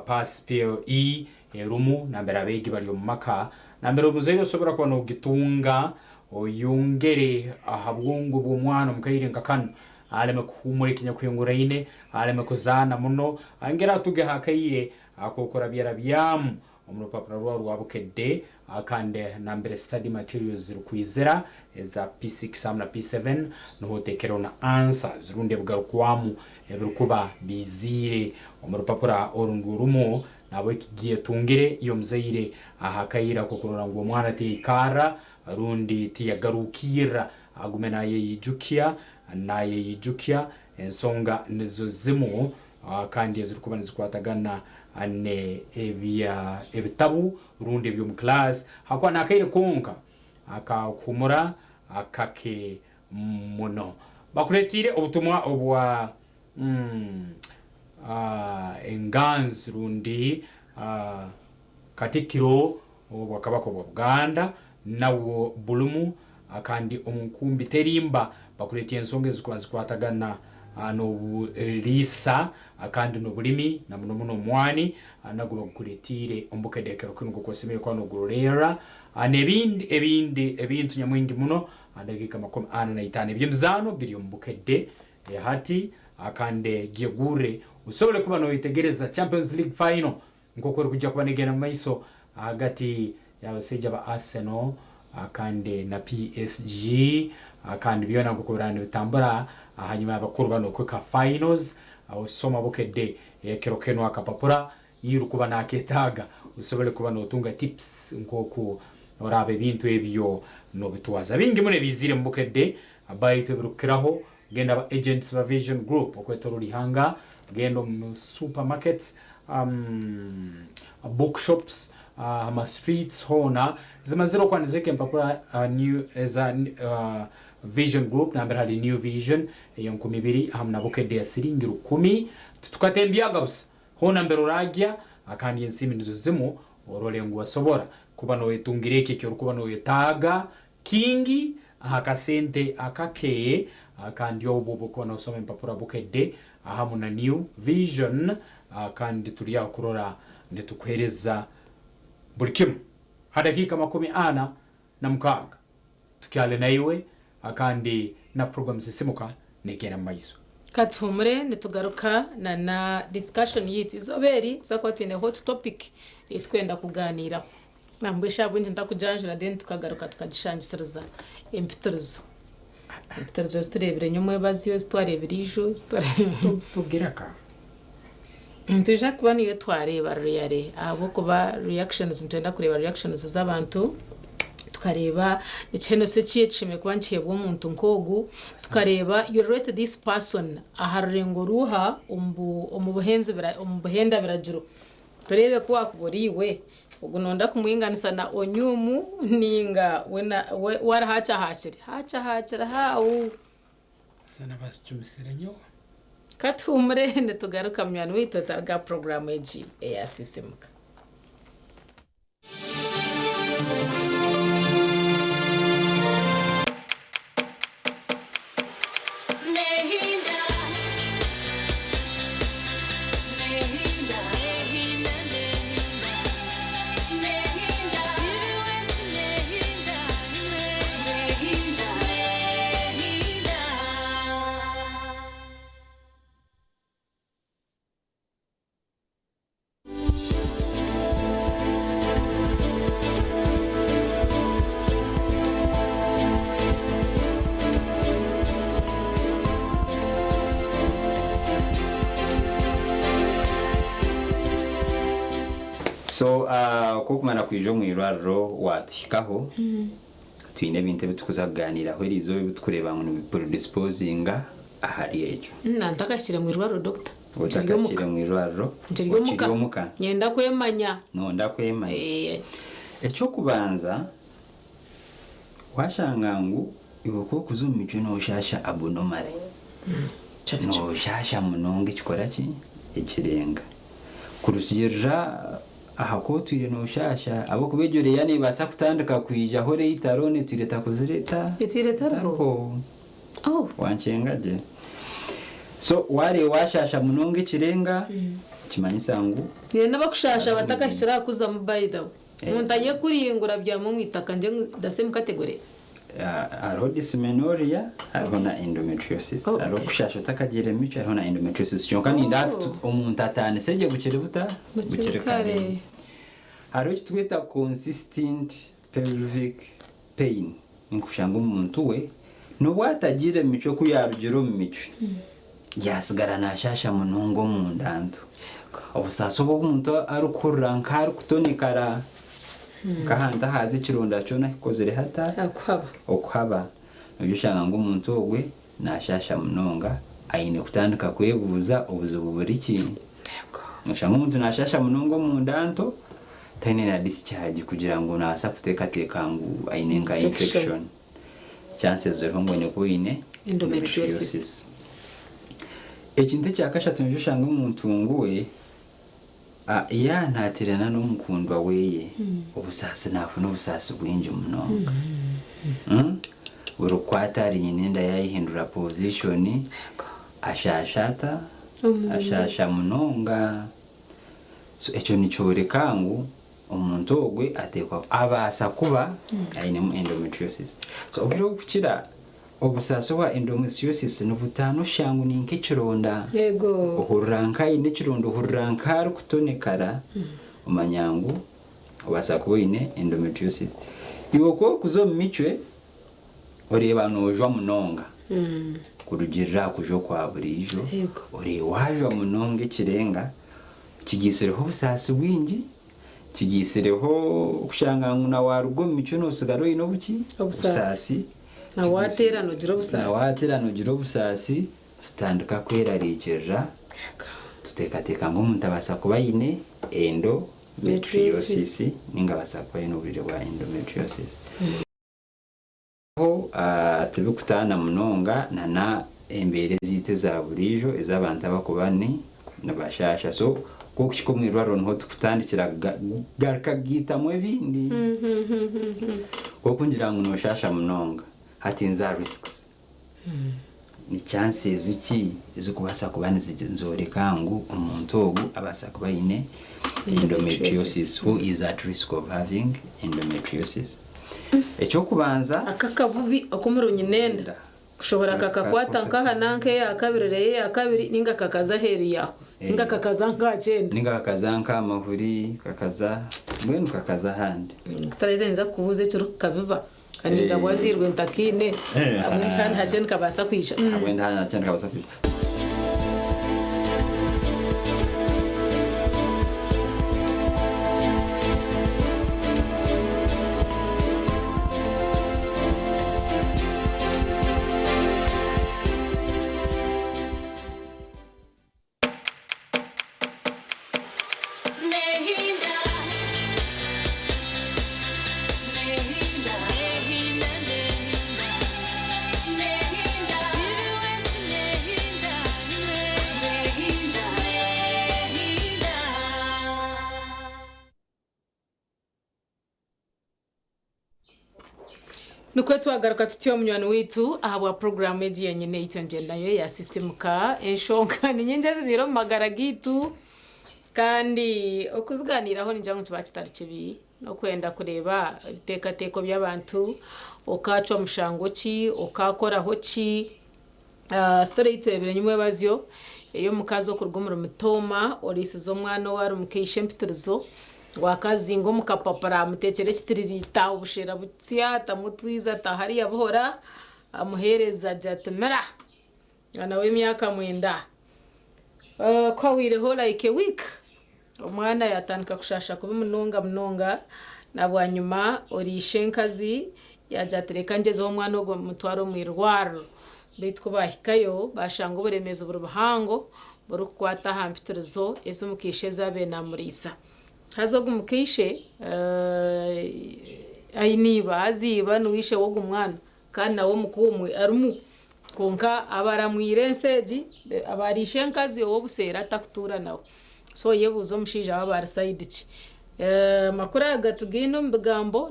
pass PLE rumu nambera begi bali mu maka nambera muzeyo sobora kwa no gitunga oyongere ahabwungu bw'umwana omukaire ngakano aleme kuhumure kinyakuyungura ine aleme kuzana muno angera tuge hakaire akokora byara byamu omurupapuro rwa bukedde akande nambere study materials rukwizera eza P6 na P7 no tekero na answers runde bugarukwamu ebirukuba bizire omurupapuro orungurumo nabo kigiye tungire iyo mzeire ahakaira kokorora ngo mwana tikara rundi tiyagarukira agumena yijukia naye yijukia ensonga nizo zimu kandi ezirikuba nizikwatagana ane ebitabu rundi byo mu class hakwa nakaire konka akakumura akake muno bakuletire obutumwa obwa enganzi rundi katikiro obwakabako bwa Buganda nawo bulumu akandi omunkumbi terimba bakuletie ensonge zikwatagana no lisa akandi no bulimi na muno mwani anago bakuletire ombukedekero kino kosemeye kwa no gorera ebintu nyamwingi muno adagika makom na itane byemzano biri ombukedde hati akande giegure usobole kuba no itegereza Champions League final ngoko kujja kuba negena maiso hagati yabaseja ba Arsenal akande na PSG akandi byona gukorana bitambara hanyuma abakuru bano kwa finals aho soma bukedde kerokeno akapapura yirukuba naketaga usobole kuba no tunga tips ngoko orabe bintu ebyo no bitwaza bingi mune bizire mbukedde abayito birukiraho genda ba agents ba Vision Group okweto lihanga gendo mu supermarkets bookshops ama streets hona zimaziro kwa nizeke mpapura new as a Vision Group na mbere hari New Vision yonkumibiri hamna bukedde ya siringiru 10 tukatembyaga busa hona mbere uragya akandi ensimi nizo zimu orolengu wasobora kuba no etungireke cyo kuba no yetaga kingi akasente akake akandi obubu kona usome mpapura bukedde ahamuna New Vision kandi tuliya kurora ndetukwereza bulikimu hadakika 40 na mkaga tukyale naiwe akandi na program sisimuka negena maiso
katumure nitugaruka na discussion yitu izoberi zakwa twine hot topic itwenda kuganira nambwisha bundi ndakujanjira then tukagaruka tukagishangishiriza empitirizo turebere nyumwe baziyo zitwarebere ijo
tugiraka
Ntujya kuba niyo twareba reyare abo kuba reactions ntenda kureba reactions z'abantu tukareba ikintu se cyicime kuba nciyebwa umuntu nkogu tukareba you rate this person aharengo ruha umubuhenda birajuru turebe ko wakuburiwe ubwo nonda kumwinganisa na onyumu ninga warahaca hacira hawo
sana basicumisire nyo
katumurende tugaruka mu mwana witota ga program eji eyasisemuka
So kokumana kwijo mu iraro watikaho twine binte bitukuzaganira aho rizo bitukureba ngo predisposinga ahari ejo
nandakashire mu iraro doctor
utakashire mu iraro
muka nyenda kwemanya
no ndakwemanya echo kubanza washangangu iboko kuzumijo no shasha abnormally no shasha munonge chikora ki ikirenga kurusira ahako twire no shasha abo kubejore yani basa kutandika kwija hore itarone twireta kuzireta
twireta
wanchengaje so ware washasha munonge kirenga kimanyisa ngo
yenda bakushasha batakashira kuza mu bayida muntaye kuriyengura bya mu mwitaka nje dasem category
aro dysmenorrhea arona endometriosis aro kushasha takagire mico arona endometriosis cyonka ni that umuntu atane seje bukerebuta bukerekare aro kitweta consistent pelvic pain inkushanga umuntu we no watagire mico kuyarugero mu mico yasigara nashasha munongo mu ndanto obusaso bw'umuntu arukurra nkari kutonikara kahanda hazi kirunda cyo nakozere hata okwaba ujushanga ngo umuntu ogwe nashasha munonga ayine kutandika kwebuza obuzubu buri kintu mushanga umuntu nashasha munongo mu ndanto tane na discharge kugira ngo nasa kuteka ngo ayine nga infection chances zo ngo ne kuine
endometriosis
ekinte cyakashatu ujushanga umuntu nguwe ya ntaterana n'umukundwa weye ubusasi nafu n'ubusasi bwinje munonga urukwatari nyinenda yayihindura position ashashata ashasha munonga so echo nicho rekangu umuntu ogwe atekwa abasa kuba ayine mu endometriosis so obiro kukira obusasi wa endometriosis n'ubutano shangu ninke kironda
yego
uhuranka ine kirondo uhuranka kutonekara umanyangu obasa kuine endometriosis iwoko kuzo micwe oreba nojwa munonga kurugirira kujo kwa burijo ore wajwa munonge kirenga kigisireho busasi bwingi kigisireho kushanga nguna warugo mico no sigaro ino buki busasi nawatera no jiro busasi standuka kwera ricerra tutekateka ngo umuntu abasa kuba yine endometriosis ninga basa kuba yine uburyo bwa endometriosis ho tubikutana munonga na embere zite za burijo ez'abantu abakubani nabashasha so ko kikomwirwaro nho tukutandikira garka gita mu bindi ko kungira ngo no shasha munonga hatinza risks ni chances iki ezikubasa kubana zijinzoreka ngo umuntu ogu abasa kuba ine endometriosis who is at risk of having endometriosis echo kubanza
akakabubi okumurunye nenda kushobora kakakwata nkahananke ya kabirere ya kabiri ninga kakaza heriya ninga kakaza nkacenda
ninga kakaza nkamahuri kakaza mwenu kakaza handi
kutarezenza kubuze cyo kabiba kaninga bwazirwe ntakine abunchana hacen kabasa kwisha
abwenda hacen kabasa kwisha
Nukwe twagaruka tutyo munywani witu ahabwa program yegiye nyine itonje nayo yasisimuka enshonga ni nyinje zibiro magara gitu kandi okuziganiraho ninjya ngo tubakitari kibi no kwenda kureba teko by'abantu okacwa mushango ki okakora hoki story iterebere nyumwe bazyo iyo mukazo kurugumura mutoma orisizo mwana wari mukishe mpitirizo wakazingo mukapapara mutekere kitiribita ubushera butsiya tamutwiza tahari yabuhora amuhereza jatemera nawe myaka mwenda kwa wireho like a week umwana yatandika kushasha kuba munonga nabwanyuma orishenkazi yajatereka ngezeho umwana wo mutwaro mwirwaro bitwa bahikayo bashanga uburemezo burubahango burukwata hampitirizo ese mukishe zabe na murisa hazoga umukishe ayiniba aziba nuwishe wo gumwana kandi nawo mukumwe arumu konka abara mwirenseji abarishenkazi wo busera takutura nawo so yebuzo mushija abara side ki makura gatugino mbigambo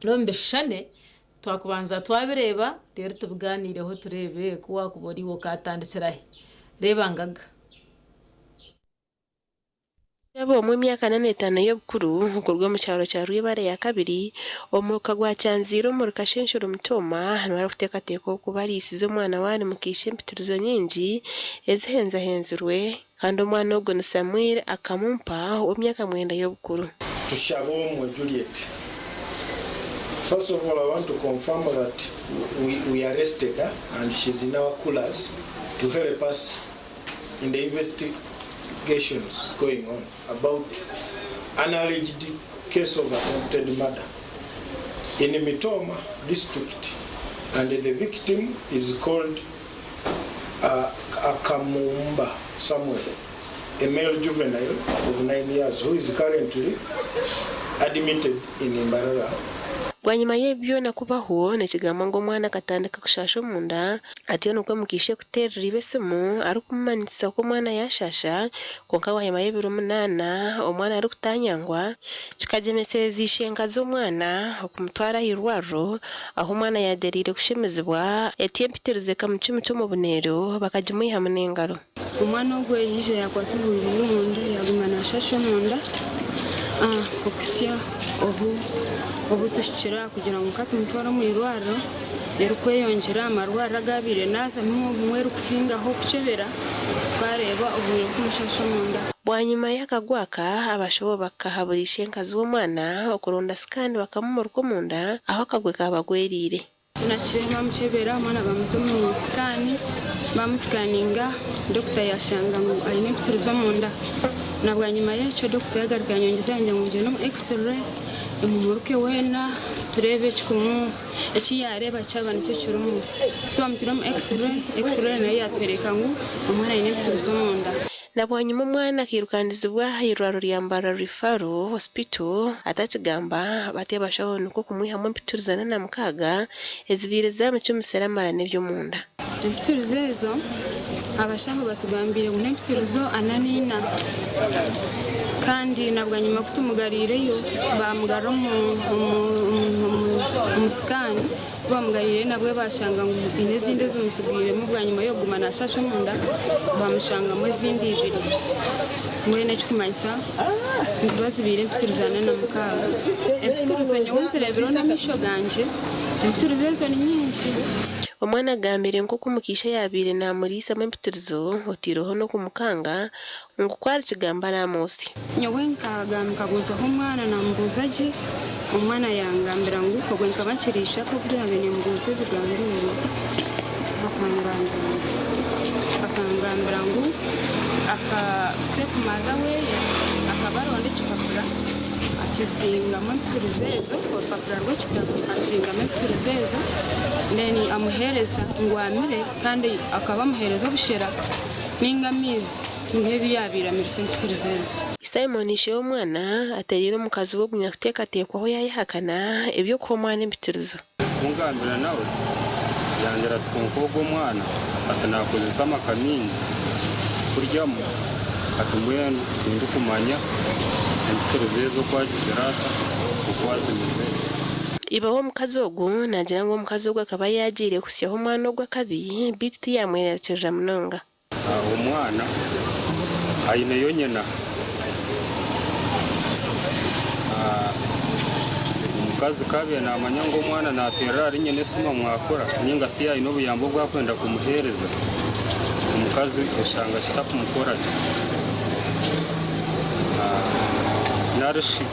nombe shane twakubanza twabireba rero tubuganireho turebe kuwa kuboriwo katandikirahe reba ngaga
Yabo mu myaka 45 yo bukuru nkukorwa mu cyaro cya Rwibare ya kabiri omuruka gwa cyanziro mu rukashenshuro mutoma hano barafuteka teko kubarisize umwana wari mukishe mpitirizo nyingi ezihenzahenzurwe kandi umwana wo gona Samuel akamumpa wo myaka 9 yo bukuru
tushabo mu Juliet. First of all, I want to confirm that we arrested her and she's in our coolers to help us in the investigations going on about an alleged case of attempted murder in Mitoma district, and the victim is called Akamumba Samuel, a male juvenile of 9 years who is currently admitted in Imbarara.
Gwanyuma y'ebyo nakubaho nekigambo ngo mwana katandika kushasha munda atiyo nuko mukishe kuterera ibesemu ari kumanitsa ko mwana yashasha konka wanyuma y'ebiro 8 omwana ari kutanyangwa kikajemeseza ishenga zo mwana okumutwara hirwaro aho mwana yaderire kushemezebwa etiye mpitirize kamucumu cyo mu bunero bakajimuha munengaro
umwana ogwe yije yakwatubulira munda yagumana shasha munda okusya obu tushira kugira ngo katumutwara mu irwaro yerukweyongera amarwara agabire naza mwe rukusingaho kucebera twareba uburo kumushasha munda
bwanyuma yakagwaka abashobo bakahaburisha enkazi w'umwana okuronda scan bakamumurko munda aho kagwe kabagwerire
nakirema mucebera mwana bamutumu scan bamuscaninga doctor yashanga ngo ayine mpitirizo munda nabwanyuma y'icyo doctor yagarika nyongeza yanjye mu gihe no x-ray umuruke wena turebe kikumu ekiyareba cyabana cyo cyurumu twamtiramo x-ray nayo yatwereka ngo umwana yine mpitirizo munda
nabwanyuma umwana kirukandizibwa hirwaro ryambara Rifaro Hospital atakigamba batebashaho nuko kumwihamwe mpiturizana na mukaga ezibireza mu cyumuseramane byo munda
mpitirizo ezo abashaho batugambire ngo mpitirizo ananina kandi nabwanyuma kutumugarire bamugara mu musikani bamugarire nabwe bashanga ngo inezinde z'umusugire mu bwanyuma yo gumana shasha munda bamushanga mu zindi ibiri mwene cyukumanyisa nzibazi bire mpiturizana na mukaga mpitirizo nyonserebero n'amisho ganje mpitirizo ezo ni nyinshi
omwana gambire nko kumukisha yabire na murisa mpitirizo otiroho no kumukanga ngo kwari kigamba na Mosi
nyowenka gamkaguza umwana na mbuzaje umwana yangambira ngo ko gwenka bakirisha ko bya bene mbuze biganduro akangambira ngo aka step magawe akabaronde kipapura akizinga mpitirizo urupapuro rwo kitabo azinga mpitirizo neni amuhereza ngo amire kandi akaba amuhereza bushera n'ingamizi ngebi yabira medicine mpitirizo
Simon ishe umwana ateyiro mukazi wo gunyakuteka tekwaho yayihakana ibyo ko mwana mpitirizo
kungambira nawe yandera twonkogo mwana atanakoze sama kamini kuryamo atumbuye ndi kumanya mpitirizo zo kwagizerata ukwazimuze
ibaho omukazi ogu nagira ngu omukazi ogu akaba yagiire kusyaho omwana ogwa kabi bitu tiyamwerekerera munonga.
Omwana aineyo nyina omukazi kabe namanya ngu omwana naterera ari nyina esima mwakora ninga si aine obuyambo bwakwenda kumuhereza omukazi oshanga kitakumukora narishi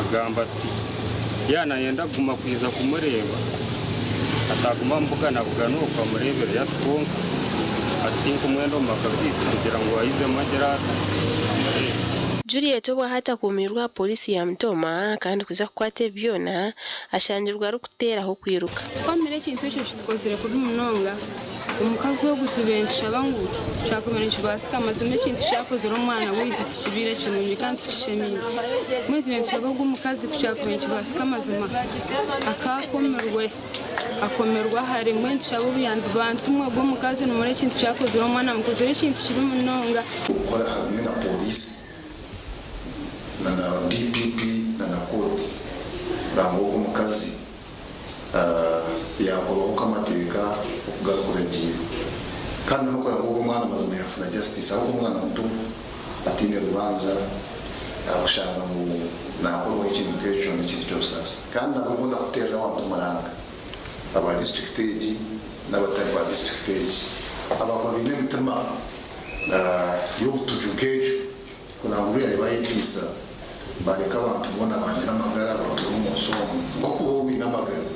agamba ati yana yenda guma kwiza kumureba ataguma mbuga navugana ukamurebera yatwonka ati nkumwenda omumakabi kugira ngo ayize magerata amurebe.
Juliet obwa hata kumirwa polisi ya Mtoma kandi kuza kukwata byona ashangirwa ari kuteraho kwiruka.
Famire kintu cyo kitukozere kuri munonga omukazi wo gutubentisha bangu cyakomera kibasika amazime kintu cyakozera omwana wize tikibire kinungi kandi kishemire mwetubentisha bangu omukazi kucyakomera kibasika amazima akomerwa hari mwentu cyabo buyandi bantu mwe bwo mukazi numure kintu cyakozera omwana mukozere kintu kiri munonga
ukora hamwe na polisi na DPP na koti rango omukazi yakoroka amateka okugarukagira kandi nuko yavuga umwana mazima yafuna justice aho umwana muto atine rubanza akushanga mu nakoro ikintu cyecho n'ikintu cyose kandi nabwo kutera abantu maranga aba district age n'abatari ba district age abakora bine bitama yo tujukejo kuna nguri yabayitisa bareka abantu bona bangira amagara abantu b'umusomo kuko bina amagara.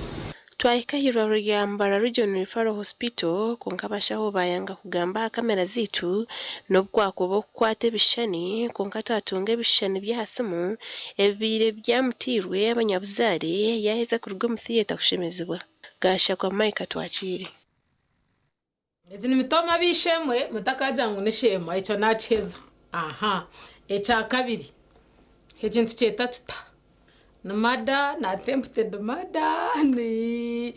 Twahikahirwa Rugambara Regional Referral Hospital kunkabashaho bayanga kugamba kamera zitu nobwako kwate bishani kunkatatunge bishani byahasimu ebire byamutirwe abanyabuzare yaheza ku rugo mu theater kushemezibwa gasha kwa Mike twakire.
Ezi nimitoma bishemwe mutakajangu nishema ico nacheza. Aha echa kabiri hekintu cyetatuta namada na tempted mada ni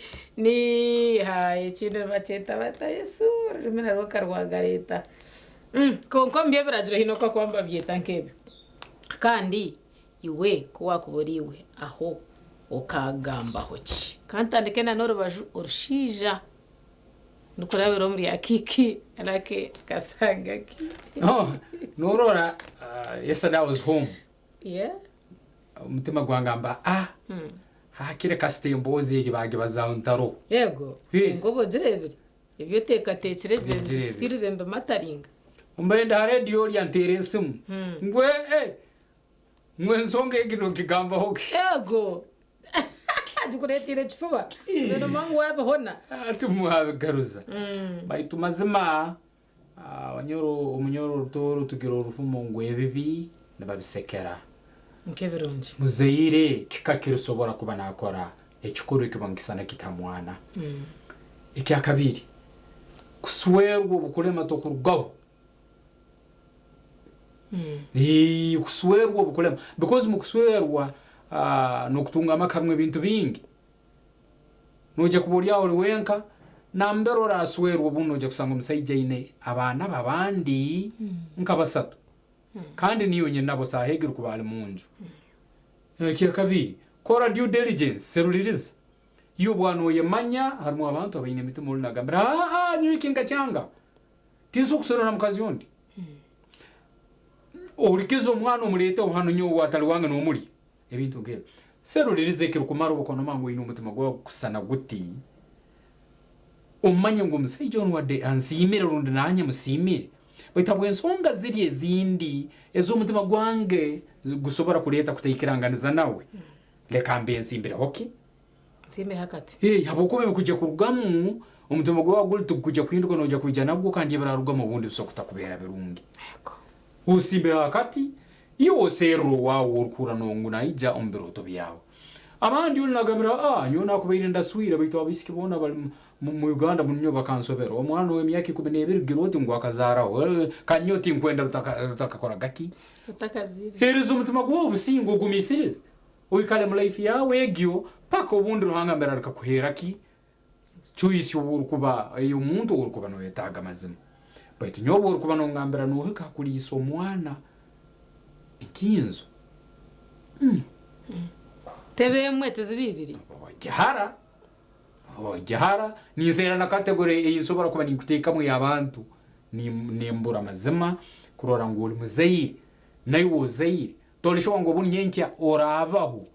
ikintu baceta batayesura rimena roka rwagareta konko mbye biragira hino ko kwamba byeta nkebe kandi iwe kuwa kuburiwe aho ukagamba hoki kantandike na noro baju urushija nukurabero muri akiki alake kasanga ki
norora yesterday I was home.
Yeah.
Umutima gwangamba hakire kasite mbozi yibage bazauntaro.
Yego. Ngobo direbire. Ibyo teka tekire bye stiri bembe mataringa.
Umbenda radio yanteresimu. Ngwe nsonge kino kigamba hoki.
Yego. Dukuretire chifuba. Beno mangu wabe hona.
Tumuhabe garuza. Baitu mazima umunyoro rutoro tugiro rufumo ngwe bibi nababisekera.
Nkebironji.
Muzeire kikakirusobora kuba nakora ekikuru kibangisana kitamwana. Iki akabiri. Kuswerwa bukulema tokurugaho. Kuswerwa bukulema because mukuswerwa nokutunga makamwe bintu bingi. Noje kuburya uri wenka nambero raswerwa buno je kusanga umusaije ine abana babandi nkabasatu. Kandi niyo nye nabo sahegira kubali munju. Kiya kabiri kora due diligence seruririza iyo bwano yemanya harimo abantu abayine mitumo nagambira ni kinga cyanga tizo kusoro na mukazi yondi orikizo mwana umurete hano nyo watali wanga no muri ebintu ngebe seruririze kiri kumara ubukono mango ino mutima gwa kusana guti umanye ngo musaije on wade ansimire rundi nanye musimire Baitabwe nsonga ziri ezindi ezo mutima gwange gusobora kuleta kutayikiranganiza nawe leka mbenzi imbere hoki
sime hakati
habukome kujya kurugamu umutima gwa guli tukujya kwinduka noja kujya nabwo kandi bararuga mu bundi so kutakubera birungi yego usimbe hakati iyo sero wawo urukura nongu naija ombiroto byawe abandi uri nagamira nyona kubira ndaswira baitwa bisiki bona bali mu Uganda munyo bakansobera omwana we myaka 12 giroti ngo akazara kanyoti nkwenda rutakakora gaki
utakazira
herizo umutima gwo busingo gumisiriza uyikale mu life yawe egyo paka ubundi ruhanga mbera rukakuheraki choice urukuba eyo muntu urukuba no yetaga mazima baitu nyobo urukuba no ngambera no hika kuli isomwana ikinzo
tebe mwete zibibiri
gihara gihara nizera na kategori isobora kuba ni kuteka mu yabantu ni mbura amazima kurora ngo uri muzayiri nayo zayiri torisho ngo bunyenkya orabaho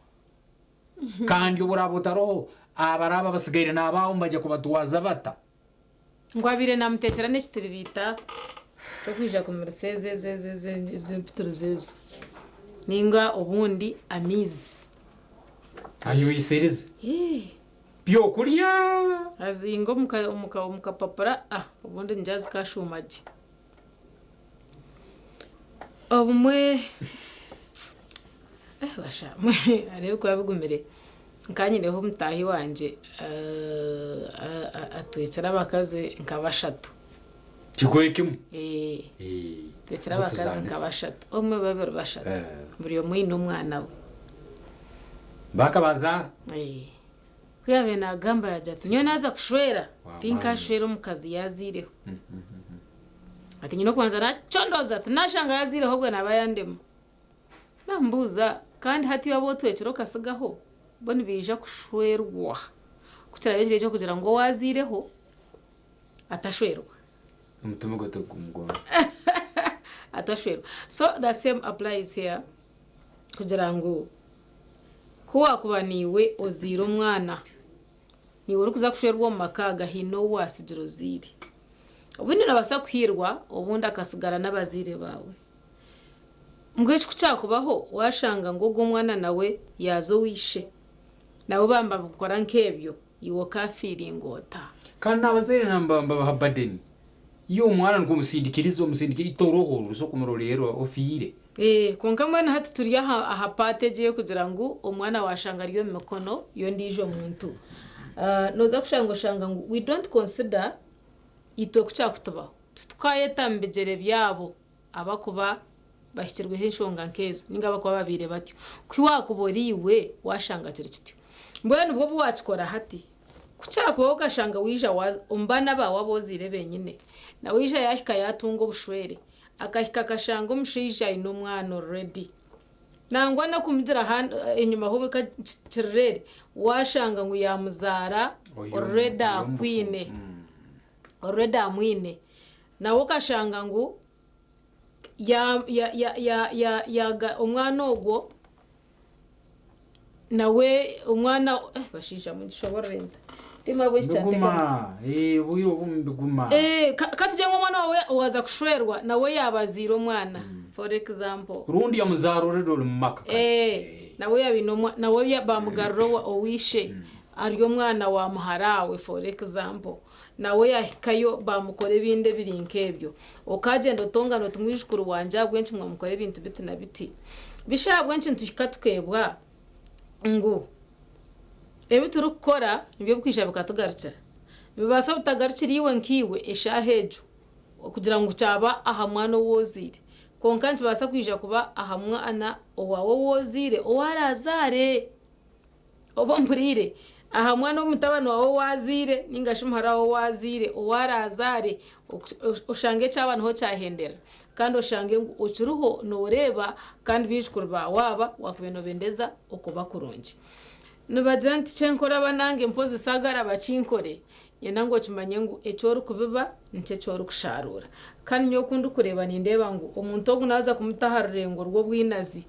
kandi uburabotaroho abaraba basigaire nabaho mbaje kubatuwaza bata
ngo abire namutekera n'ikitiri bita cyo kwija ku Mercedes z'Pitruzezo ninga ubundi amizi
ayo iserize byo kuriya
azingo muka papara ubundi njazi kashumaje obumwe basha ariko yabigumire nkanyireho mutahi wanje atwicara bakaze nkabashatu
kigoye kimwe
twicara bakaze nkabashatu omwe babiri bashatu buri umwe n'umwana we
bakabaza
kuyabe na gamba ya jatu nyo naza kushwera tinkashwera mukazi yazireho ati nyino kwanza na chondoza tunashanga yazireho gwe nabayandemo nambuza kandi hati yabo twecero kasigaho bone bija kushwerwa kutira bejeje cyo kugira ngo wazireho atashwerwa
umutumo goto gumgo
atashwerwa. So the same applies here kugira ngo kuwa kubaniwe ozira umwana ni wari kuza kushwerwa mu makaga hino wasigiro ziri ubundi nabasa kwirwa ubundi akasigara n'abazire bawe mbweje kucakubaho washanga ngo gumwana nawe yazo wishe nawe bamba gukora nkebyo iwo kafiringota
kandi nabazire nambamba bahabadeni iyo umwana ngo musindikirizo itoroho ruso kumurorero ofire
konka mwana hati turiya aha pateje kugira ngo umwana washanga riyo mikono yo ndijo muntu noza kushanga ngo we don't consider itwe kucakutubaho tukayetambegere byabo abakuba bashyirwe henshonga nkezo ninga bakwa babire batyo kwiwakuboriwe washanga kiri kiti mbona ubwo bwacikora hati kucakubaho gashanga wija umbana ba wabozire benyine na wija yahika yatungo bushwere akahika kashanga umushija ino mwana already nangwa no kumjira inyuma ho bikacirere washanga ngo yamuzara already akwine already amwine nawo kashanga ngo ya umwana ogwo nawe umwana bashisha mu gishobora renda ndima bwe cyategeza
buyo bumbiguma
kati je ngomwana wawe waza kushwerwa nawe yabazira umwana for example
rundi yamuzarurero mu maka
nawe yabino nawe bamugaruro owishe ariyo mwana wa muharawe for example nawe yahikayo bamukore binde birinkebyo okagenda tongano tumwishukuru wanja bwenci mwamukore ibintu biti na biti bishabwe nci ntukikatwebwa ngo ebi turukora nibyo bwisha bikatugarukira bibasa butagarukira iwe nkiwe eshahejo kugira ngo cyaba aha mwana wozire konkanci basa kwija kuba aha mwana owawe wozire owarazare obomburire aha mwana w'umutabano wawe wazire ningashimhara wawe wazire owarazare ushange cyabana ho cyahendera kandi ushange ucuruho noreba kandi bishkurba waba wakubeno bendeza ukuba kurungi nubajanti cyenkora banange mpoze sagara bacinkore yena ngo kimanye ngo ecyo kubiba nce cyo kusharura kandi nyo kundu kureba nindeba ngo umuntu ogunaza kumutaharengo rwo bwinazi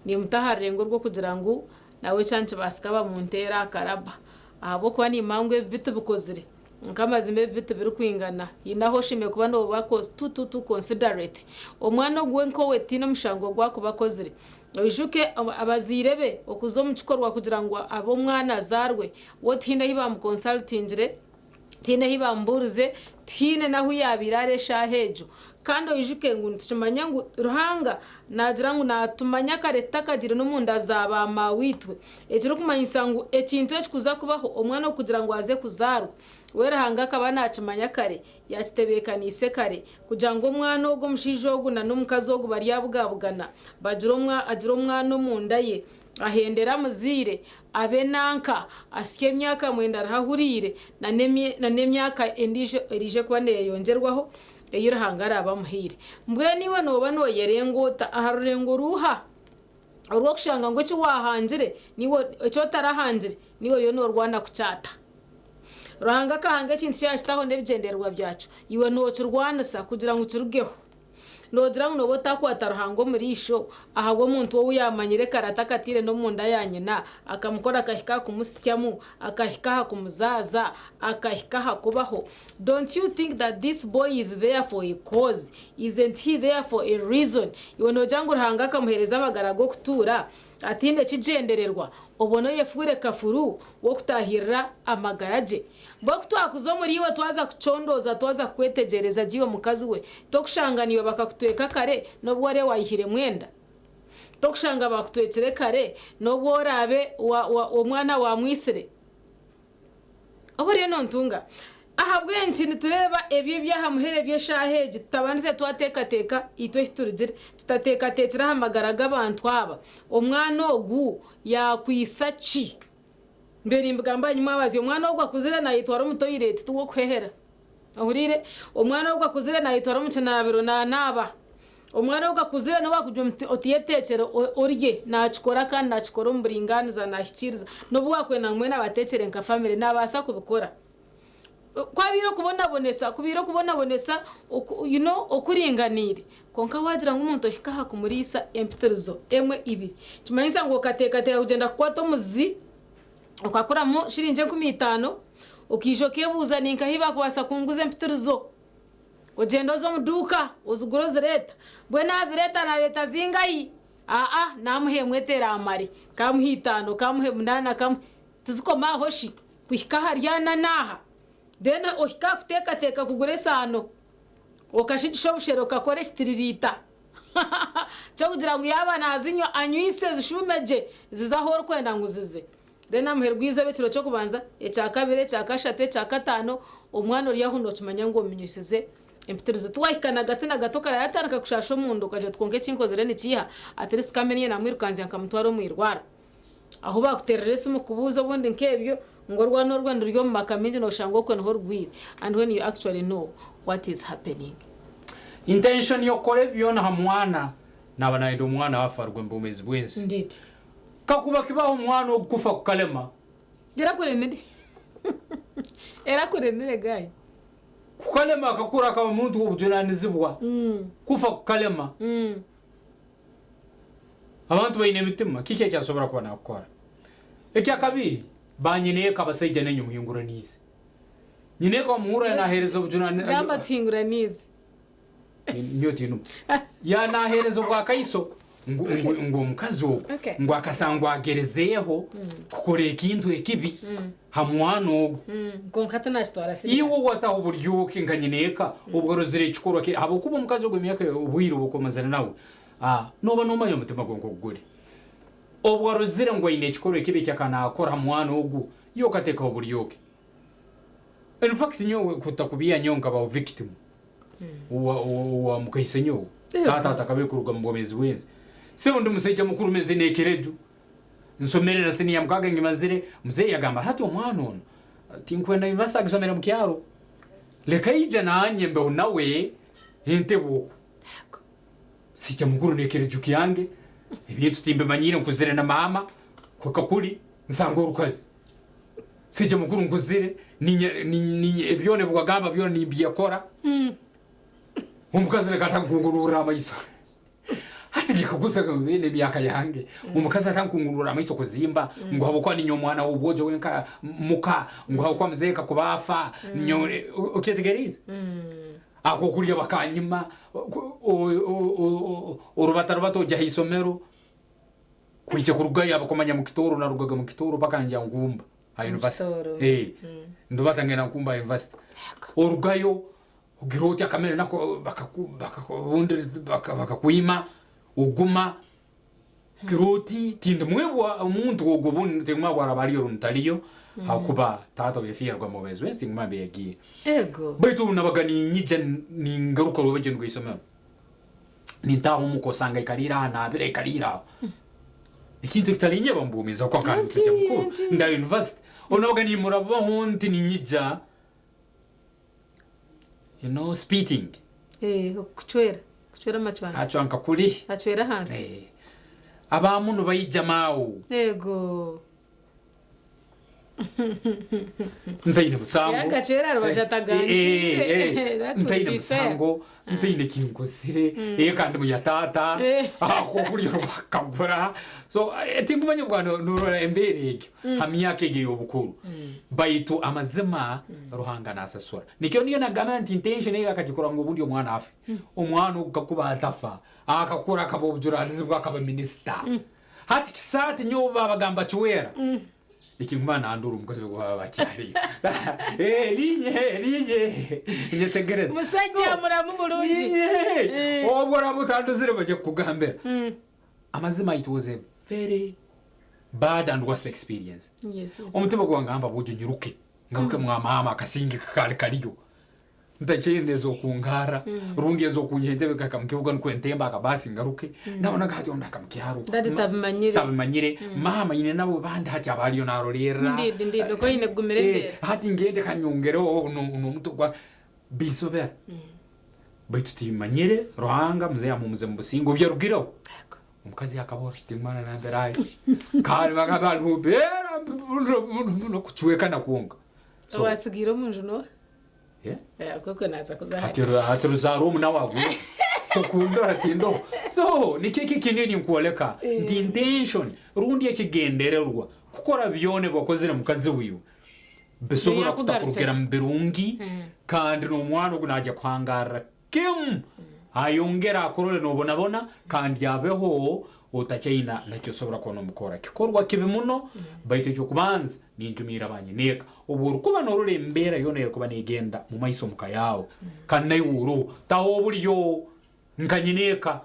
ni mutaharengo rwo kugira ngo nawe cyanje basikaba mu ntera akaraba abo kwa ni mangwe bitu bikozire nkamazime bitu biri kwingana inaho shime kuba no bako tu considerate omwana gwe nko wetino mushango gwako bakozire bijuke abazirebe okuzo mu kikorwa kugira ngo abo mwana zarwe wotinda hiba mu consultingire tine hiba mburuze tine naho yabirare shahejo kandi oyijuke ngo tumanya ngo ruhanga nagira ngo natumanya kareta kagira no munda zaba mawitwe ekiro kumanyisa ngo ekintu ekikuza kubaho omwana kugira ngo aze kuzarwa wera hanga kaba nakimanya kare yakitebekanise kare kugira ngo omwana ogo mushijogo na n'umukazi ogo bari yabugabugana agira omwana munda ye ahendera muzire abe nanka asike myaka mwenda rahurire na nemyaka erije kuba neyongerwaho eyira hangara abamuhire mbwe niwe noba no yerengota aharurengo ruha urwo kushanga ngo cyo wahangire niwo cyo tarahangire niwo yo no Rwanda kucyata ruhanga kahanga kintu cyashitaho nebigenderwa byacu iwe no cyurwana sa kugira ngo cyurugeho nogira ngo nobota kwata ruhango muri sho ahagwo muntu wo yamanyire karata katire no munda yanyina akamukora akahika kumusyamu akahika kumuzaza akahika kubaho. Don't you think that this boy is there for a cause? Isn't he there for a reason? Iwe nogira ngo ruhanga kamuhereza abagarago kutura atinde kigendererwa obono yefure kafuru wo kutahirira amagaraje bokutwakuzo muri iwe twaza kucondoza twaza kwetegereza jiwe mukazi we tokushanganiwe bakakutweka kare nobwo ware wayihire mwenda tokushanga bakutwekere kare nobwo orabe umwana wa mwisire obore no ntunga ahabwe nkintu tureba ebyo byahamuhere byeshaheje tutabanze twatekateka itwe turugire tutatekateka hamagaraga abantu aba omwana ogu yakwisachi mbere imbagamba nyuma abazi omwana ogu akuzira na yitwara mu toilet tuwo kwehera ahurire omwana ogu akuzira na yitwara mu cyanabiro na naba omwana ogu akuzira no bakujya otiyetekere orye nakikora kandi nakikora umburinganiza nahikiriza no bwakwena mwena batekere nka family nabasa kubikora kwabiro kubona bonesa you know okuringanire konka wagira ngo umuntu hikaha kumurisa empitirizo emwe ibiri kimanyisa ngo kateka ugenda kwato muzi ukakura mu shirinje 15 ukijo kebuza ninka hiba kwasa kunguza empitirizo ugenda zo muduka uzuguroze leta bwena zireta na leta zingayi namuhe mwetera amari kamuhitano kamuhe munana tuzikoma hoshi kwikaha ryana naha dena ohika kuteka kugure sano okashidisho bushero kakore stiririta cyo kugira ngo yaba nazinyo anyise zishumeje zizahora kwenda nguzize dena muherwiza bekiro cyo kubanza eca kabere cya kashate cya katano umwana uri yahundo tumanya ngo minyusize empitirizo twahikana gatina gatokara yatanaka kushasho mundo kaje twonke cinkozere ni kiha atrist kamenya namwirukanze akamutwaro mwirwara aho bakutererese mu kubuza bundi nkebyo ngo rwano rwanda ryo makaminje no shango kwe no rwire and when you actually know what is happening
intention yo kore byona hamwana nabana ndo mwana wafarwe mbumezi bwensi
nditi
kakuba kibaho umwana okufa kukalema
dira kuremede era kuremere gayi
kukalema akakura kama muntu ubujunanizibwa kufa kukalema abantu bayine mitima kike cyasobora kuba nakora ekya kabiri banyine kabasejja nenyu muhingura nizi nyine ko muhura na herezo bujunani
gamba tingura nizi
nyoti no ya na herezo bwa kaiso ngo mukazi wo ngo akasangwa agerezeho kukore ikintu ekibi hamwano
ngo nkatana histoire siri
iwo wataho buryuke nganyineka ubwo rozire chikoro ke abo kuba mukazi wo myaka ubwiro bukomazana nawe noba nomanyo mutima gongo guri obwo rozire ngo ine chikoro ekibi cyakana akora hamwano ugu yo kateka uburyoke in fact nyo kutakubiya nyonga ba victim uwa mukahise nyo tata kabekuruga mbomezi wenzi sebo ndumuseja mukuru meze nekereju nsomerera sini yamkaga ngimazire mzee yagamba hati omwana ono tinkwenda invasa gusomera mukyaro lekaija nanye mbe unawe entebo sija mukuru nekereju kyange ebintu timbe manyire nkuzire na mama kokakuri nsango rukazi sija mukuru nkuzire ni ebyone bwagamba byone nimbiye kora umukazi rekata nkungurura amayiso hati gikugusa kuzine byaka yange umukazi atankungurura amayiso kuzimba ngo habukwa ni nyomwana ubojo wenka muka ngo habukwa mzeka kubafa nyone uketegerize ako kuriya bakanyima urubata rubato jya hisomero kurije kurugaya bakomanya mu kitoro na rugaga mu kitoro bakanja ngumba ha university ndubata ngena ngumba university urugayo ugiroti akamera nako bakakubundi bakakuima uguma giroti tinde mwebwa umuntu wogubundi temwa barabariyo runtariyo hakuba tato befiyarwa mu bezo westing mambe yagiye
ego
baitu nabagani nyija ni ngaruka rubeje ndwisomera ni ntaho mukosanga ikarira na bere ikarira ikintu kitalinye bambumiza kwa kandi sije mukuru nda university onabagani murabo honti ni nyija you know spitting
kuchwera machwana
achwanka kuri
achwera hansi
abamuno bayijamao
yego
ntaine musango
yakacera arabashataganjire
ntaine musango ntaine kinkosire kandi muyatata aho kuri bakabura so tingumanye bwana nurora emberege hamyake ge yobukuru baitu amazima ruhanga nasasura nikyo niyo na government intention yakajikora ngo ubundi umwana afi umwana ukakuba atafa akakura akabobjura ndizibwa akaba minister hati kisati nyoba bagamba chwera ikimana anduru mukaje guha bacyari linye nyetegereza
musajya muramu burungi
obora mutanduzire baje kugambera amazima it was a very bad and worse experience umutima gwangamba bojo nyiruke ngaruke mwamama akasingi kaliyo ndacyendezo kungara rungi zo kunyende kakamkivuga nkwentemba akabasi ngaruke nabona gajo ndakamkyaro tabimanyire mama ine nabo bandi hati abaliyo narorera
ndi ko ine gumerebe
hati ngende kanyongero no mutugwa bisobera baituti manyire rohanga muzeya mumuze mubusingo bya rugiro umukazi yakabora stimana na nderayi kali bagabalu bera no kuchweka na kuonga
wasigira munjuno koko naza kuzaha
haturu za room na wagu tukunda atindo so nikiki kinini nkuoleka the intention rundi yakigendererwa kukora byone bakozira mukazi wiwe besobora kutakugera mbirungi kandi no mwana ugunaje kwangara kim ayongera akorole no bonabona kandi yabeho utachaina nakyo sobora kono mukora kikorwa kibimuno baite cyo kubanza ninjumira abanyeneka uburu kuba norure mbera yone kuba negenda mu maiso mukayawo kandi wuro taho buryo nkanyeneka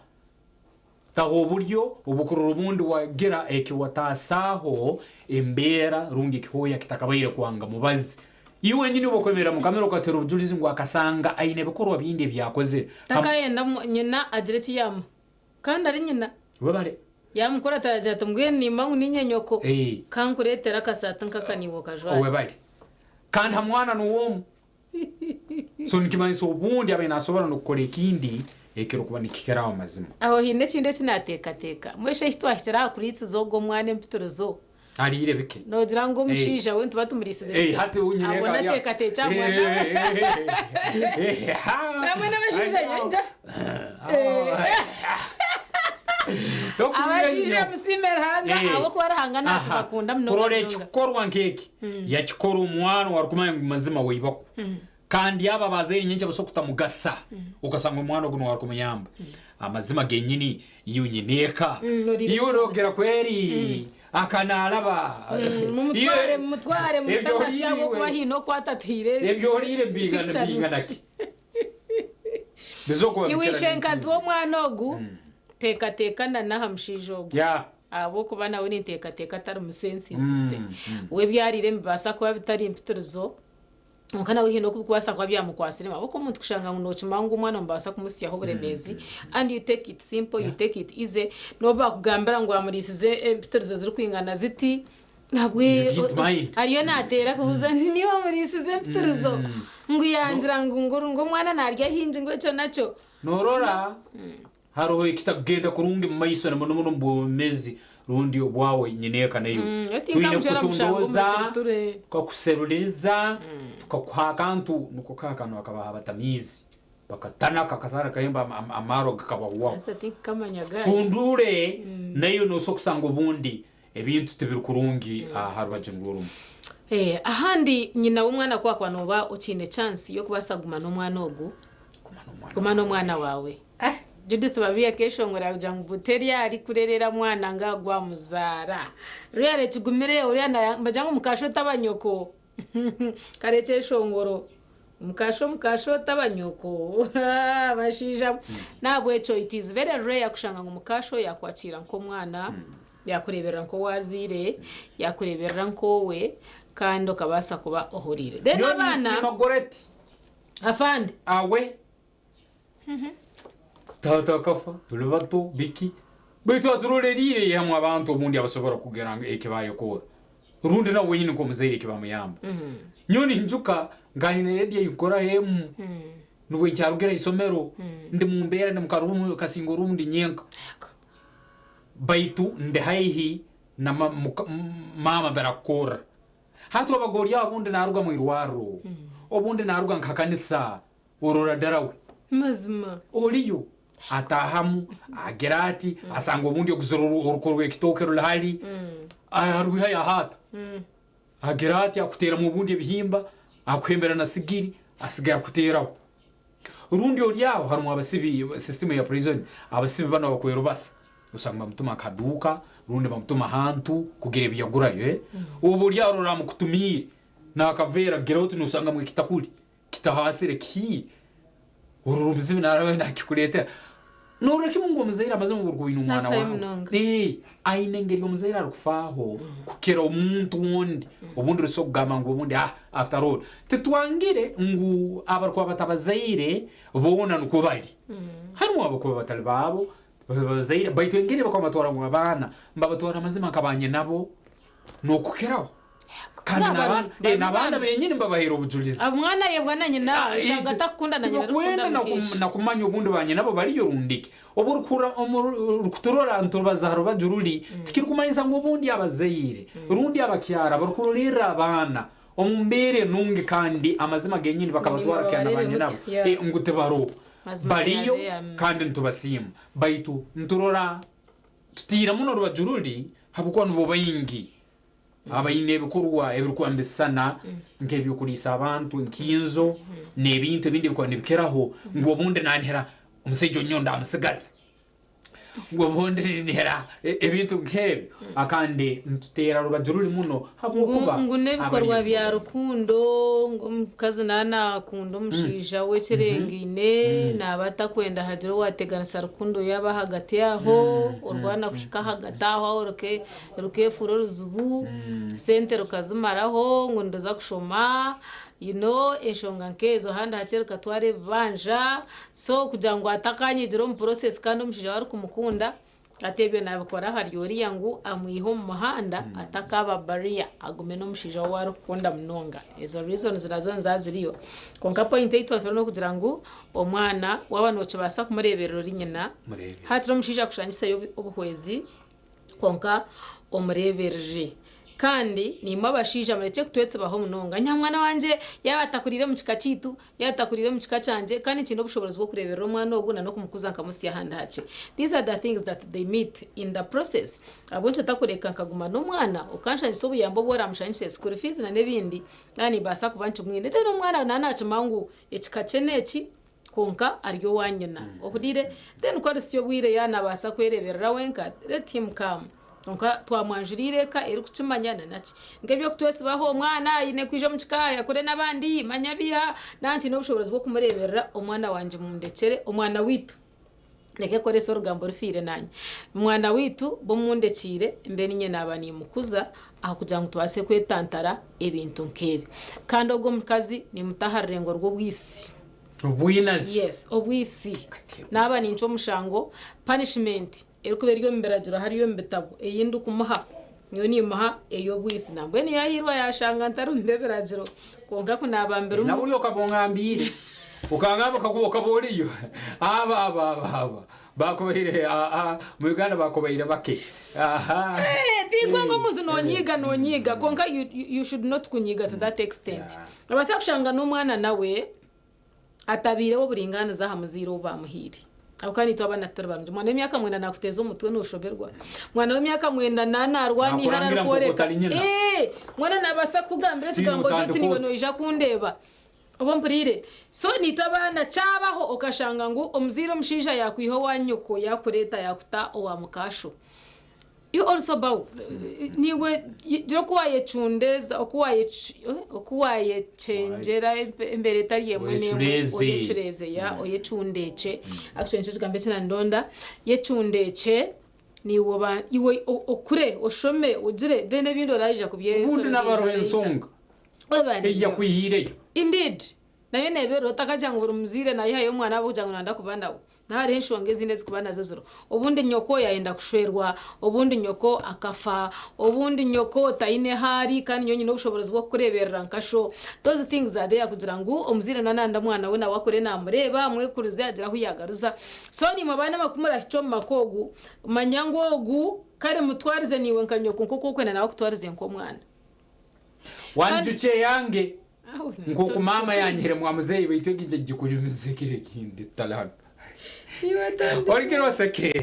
taho buryo ubukuru rubundi wagera eki watasaho embera rungi kihoya kitakabaire kwanga mubazi iwe nyine bokomera mu kamero katero bujulizi ngo akasanga aine bikorwa bindi byakoze
takayenda nyina adireti yamu kandi ari nyina
wabare
yamukora tarajata mbwe nimba ninye nyoko kankuretera kasata nkakaniwo kajwa
wabare kandi hamwana nuwo so nikimanyiso ubundi abe nasobora no gukora ikindi ekero kuba nikikera amazima
aho hinde kinde kinateka teka mweshe hitwahitira kuri itsizogo mwane mpituruzo
arire bike
nogira ngo mushija we ntuba tumurisize
hati unyereka
abona teka teca mwana namwe nabashija yanja abashije musimera hanga abo ko arahanga nacu bakunda mno
kurore chikorwa nkeki ya chikoro umwana warukumaye mazima wibako kandi yaba bazeri nyinshi basokuta mugasa ukasanga umwana guno warukumyamba amazima genyini yunyeneka yurogera kweri akanalaba
mutware mutamasi yabo kuba hino kwatatire
ebyo rire bingana naki bizoko
iwishenkazi wo mwana ogu teka na hamshijogo abo kuba nawe ni teka tari musensi nsise we byarire mbasa kuba bitari impituruzo ukana wihino kubwasa kwa byamukwasire abo ko muntu kushanga ngo nocimanga umwana mbasa kumusiyaho buremezi and you take it simple you take it easy no bakugambira ngo amurisize impituruzo ziri kwingana ziti ntabwe ariyo natera kubuza niyo murisize impituruzo ngo yangira ngo mwana narya hinje ngo cyo naco
norora haro ikitagenda kurungi mu mayiso na muno mbomezi rundi obwawe nyeneka nayo twine kutundoza ko kuseruriza ko kwakantu nuko kakano akabaha batamizi bakatana kakasara kayemba amaro gakabawa fundure nayo no sokusanga ubundi ebintu tebiri kurungi harubajinguru
ahandi nyina w'umwana kwa noba ukine chance yo kubasaguma no mwana ogu kumano mwana wawe Judith babiriya kesho ngora kujangu buteri ari kurerera mwana ngagwa muzara rere kigumire uriya bajangu mukasho tabanyoko karece shongoro mukasho tabanyoko bashija nabwo echo it is very rare kushanga ngo mukasho yakwakira nko mwana yakurebera nko wazire yakurebera nko we kandi okabasa kuba ohurire then abana
magoreti
afande
awe tata kafa tulibato biki bitu aturorerire yamwe abantu ubundi abasobora kugera ekibaye ko rundi na wenyine ko muzere kibamuyamba nyoni njuka ngane redi ikora hemu nuwe cyarugera isomero ndi mu mbere ndi mu karumu kasingo rundi nyenka baitu ndehaihi na mama berakora hatu abagoriya abundi naruga mu irwaro obundi naruga nkakanisa urora darawe
mazima
oliyo atahamu agerati asanga ubundi oguzura urukorwe kitokero lahali aruha ya hata agerati akutera mu bundi bihimba akwembera na sigiri asigaye akuteraho urundi oliyaho harimo abasibi system ya prison abasibi bana bakwero basa usanga bamutuma kaduka rundi bamutuma hantu kugira byagurayo ubu lyaro ramukutumira nakavera gerauti nusanga mu kitakuli kitahasire ki ururumzibi narawe nakikuleta nore kimungu muzaira amaze mu burwino umwana wawe ainengeri muzaira rukufaho kukera umuntu wundi ubundi ruso kugama ngo ubundi after all tetwangire ngu abarwa batabazaire bona nuko bari harimo abako batali babo bazaire baitwengere bakamatora ngo abana mbabatora amazima kabanye nabo nokukeraho kandi nabana benyine mbabahera ubujulizi
umwana yebwa nyina ushanga takunda na nyina
rukunda nakumanya ubundi banye nabo bari yo rundike oburukura rukuturora ntubazaro bajuruli tikirikumanyiza ngo ubundi abazaire rundi abakyara barukurira abana omumbere nunge kandi amazima genyine bakabatwara kandi banye nabo ngute baro bariyo kandi ntubasima baitu nturora tutira muno rubajuruli habukwa nubo bayingi abayine bikorwa ebirikuba mbesana ngebyo kulisa abantu nkinzo nebintu bindi bikwa nibikeraho ngo bunde nantera umusejo nyonda amusigaze ngo bunde nihera ebintu nkebe akande ntutera rubajuruli muno habukuba
ngo nebikorwa bya rukundo ngo mukazi nana akundo mushija we kirengine nabata kwenda hajiro wateganisa rukundo yaba hagati yaho urwana kushika hagati aho ruke furo ruzubu sente rukazimaraho ngo ndoza kushoma eshonga nkezo handa haceruka tware banja so kugira ngo atakanye jiro mu process kandi umushija wari kumukunda atebyo nabikora haryori yangu amwiho mu mahanda atakaba barrier agume no mushija wari kukunda munonga izo reasons zaziriyo konka point itwa no kugira ngo omwana w'abantu bace basa kumureberero rinyina hatiro mushija kushanyisa yo ubuhwezi konka omureberje kandi ni mabashija mureke kutwetse baho munonga nyamwana wanje yabatakurire mu kikacitu yatakurire mu kikacanje kandi kino bushobozi bwo kureberera umwana oguna no kumukuza nkamusi yahanda hace. These are the things that they meet in the process. Abonje takureka nkaguma no mwana ukanshanje so buyambo bora mushanyise school fees na nebindi kandi basa kubancu mwine rero umwana nanacu mangu ekikace neki konka aryo wanyina okudire then ko risiyo bwire yana basa kwereberera wenka let him come onka twamwanjurire ka eri kucimanyana naki ngebyo kutwese baho mwana ine kwije mukikaya kure nabandi manyabiha nanti no bushobozi bwo kumureberera umwana wanje mundekere umwana witu neke kore so rugambo rufire nanye umwana witu bo mundekire mbere nye nabani mukuza aho kugira ngo twase kwetantara ebintu nkebe kandi ogwo mukazi ni mutaharrengo rwo bwisi
obwinazi
yes obwisi nabani nco mushango punishment eriko beryo mberagira hariyo mbetabo eyindi kumuha niyo ni maha eyo bwisi nabwe ni yahirwa yashanga ntaru mbeberagiro konga kunabambera
na uriyo kabongambire ukangaba kakuboka boriyo aba bakobahire mu Uganda bakobahire bake
tikwango muntu nonyiga konga you should not kunyiga to that extent abasa kushanga n'umwana nawe atabire wo buringana za hamuziro bamuhiri akani to abana tarabanje mwana emyaka mwenda nakuteza umutwe n'ushoberwa mwana w'emyaka mwenda nanarwani hararkoreka mwana nabasa kugambira kigambo joti niwe no ija kundeba obompurire so nito abana cabaho okashanga ngo omuziro mushija yakwiho wanyuko yakureta yakuta owa mukasho you also bow niwe jokwaye chundeza okwaye chengera embere tariye mwene oyechureze ya oyechundece actually ncho kigambe cyana ndonda yechundece niwo iwe okure oshome ugire dene bindo raje kubye
ubundi nabaro ensonga
ebane
yakwihire
indeed nayo nebero takajanga buri muzire nayo hayo mwana abo kujanga nanda kubandawo nahari henshonge zinde zikubana zozoro ubundi nyoko yaenda kushwerwa ubundi nyoko akafa ubundi nyoko taine hari kandi nyonyi no bushobozi bwo kureberera nkasho those things are there kugira ngo omuzire nananda mwana we nawakore namureba mwekuruze agira huyagaruza so ni mabana makumura cyo makogu manyangogu kare mutwarize niwe nkanyoko kuko kwena nawe kutwarize nko mwana
wanduce yange nkoko mama yanyere mwamuzeyi bitege gikuri muzekere kindi talaka Orikiro seke.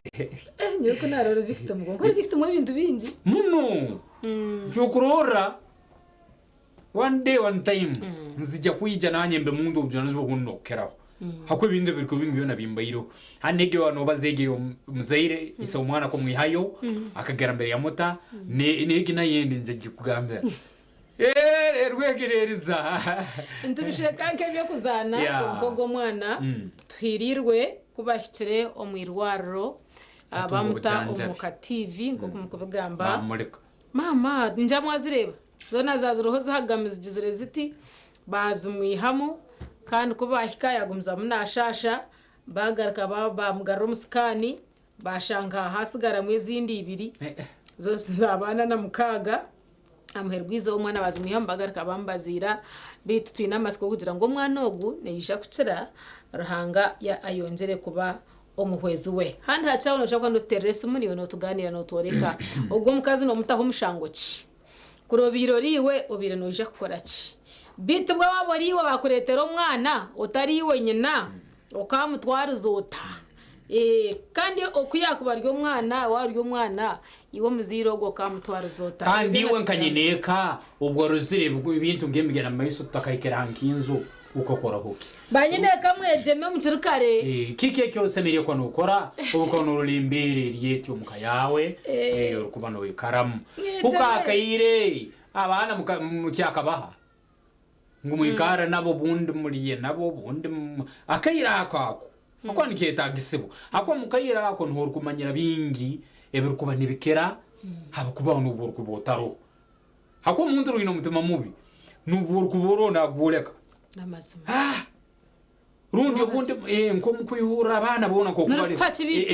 Nyoko naroro victim ngo. Kuri victim w'ibintu bingi.
Muno. Jukurora. One day one time. Nzija kuyija nanye mbe mundu ubujana zo kunokeraho. Hakwe binde biriko bimbiona bimbayiro. Hanege wano bazege muzaire isa umwana ko mwihayo akagera mbere ya mota nege nayende nje gikugambira. Rwegereriza.
Ntubisheka nke byo kuzana ubwo mwana twirirwe kubashyikire omwirwaro abamuta umuka TV ngo kumukubigamba mama njya mwazireba zona zazuroho zahagamiza igizere ziti bazumwihamo kandi kubahika yagumza munashasha bagaruka bamugarura umusikani bashanga hasigara mu izindi ibiri zose zabana na mukaga amuherwizo umwana bazumwihamo bagaruka bambazira bitu twinamasiko kugira ngo umwana ogu neyisha kucira ruhanga ya ayongere kuba omuhwezi we handi hacaho no no terese muri no tuganira no toreka ubwo mukazi no mutaho mushangoki kurobiroriwe obire no je gukora ki bitu bwa waboriwe bakuretera umwana utariwe nyina ukamutwara uzota kandi okuyakubaryo umwana waryo umwana iwo muziro go kamutwara uzota
kandi we nkanyineka ubwo ruzire ibintu ngembigera mayiso takayikera hankinzo ukokora hoki
banyine kamwejeme mu kirukare
kike cyose miriye ko nukora ubuko nurulimbire ryeti umuka yawe urukubano wikaramu ukakayire abana mu cyakabaha ngumwikara nabo bundi muriye nabo bundi akayira akako akwa niketagisibo akwa mukayira ako ntuhora kumanyira bingi ebirukuba nibikera haba kubaho n'uburu kubotaro akwa muntu ruino mutima mubi n'uburu kuboro nagureka
namazima
rundi ubundi nko mukuyihura abana bona ko kubari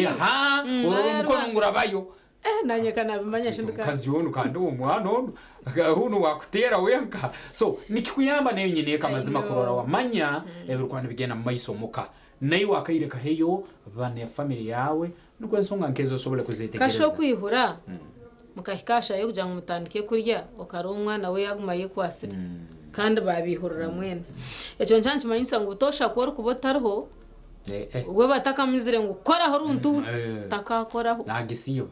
umukono ngurabayo
nanye kana bimanyashe nduka
kazi yonu kandi uwo mwana hunu wakutera wenka so nikikuyamba nayo nyine kamazima kurora wamanya ebirukwana bigena mu mayiso muka nayo wakayireka heyo bane family yawe nuko nsonga nkezo sobole kuzitegereza
kasho kwihura mukahikasha yo kugira ngo mutandike kurya ukarumwa nawe yagumaye kwase kandi babihurura mwene ejo ncanci manyisa ngo utosha kora kubotariho ubwo batakamuzire ngo koraho runtu takakoraho
nagisiba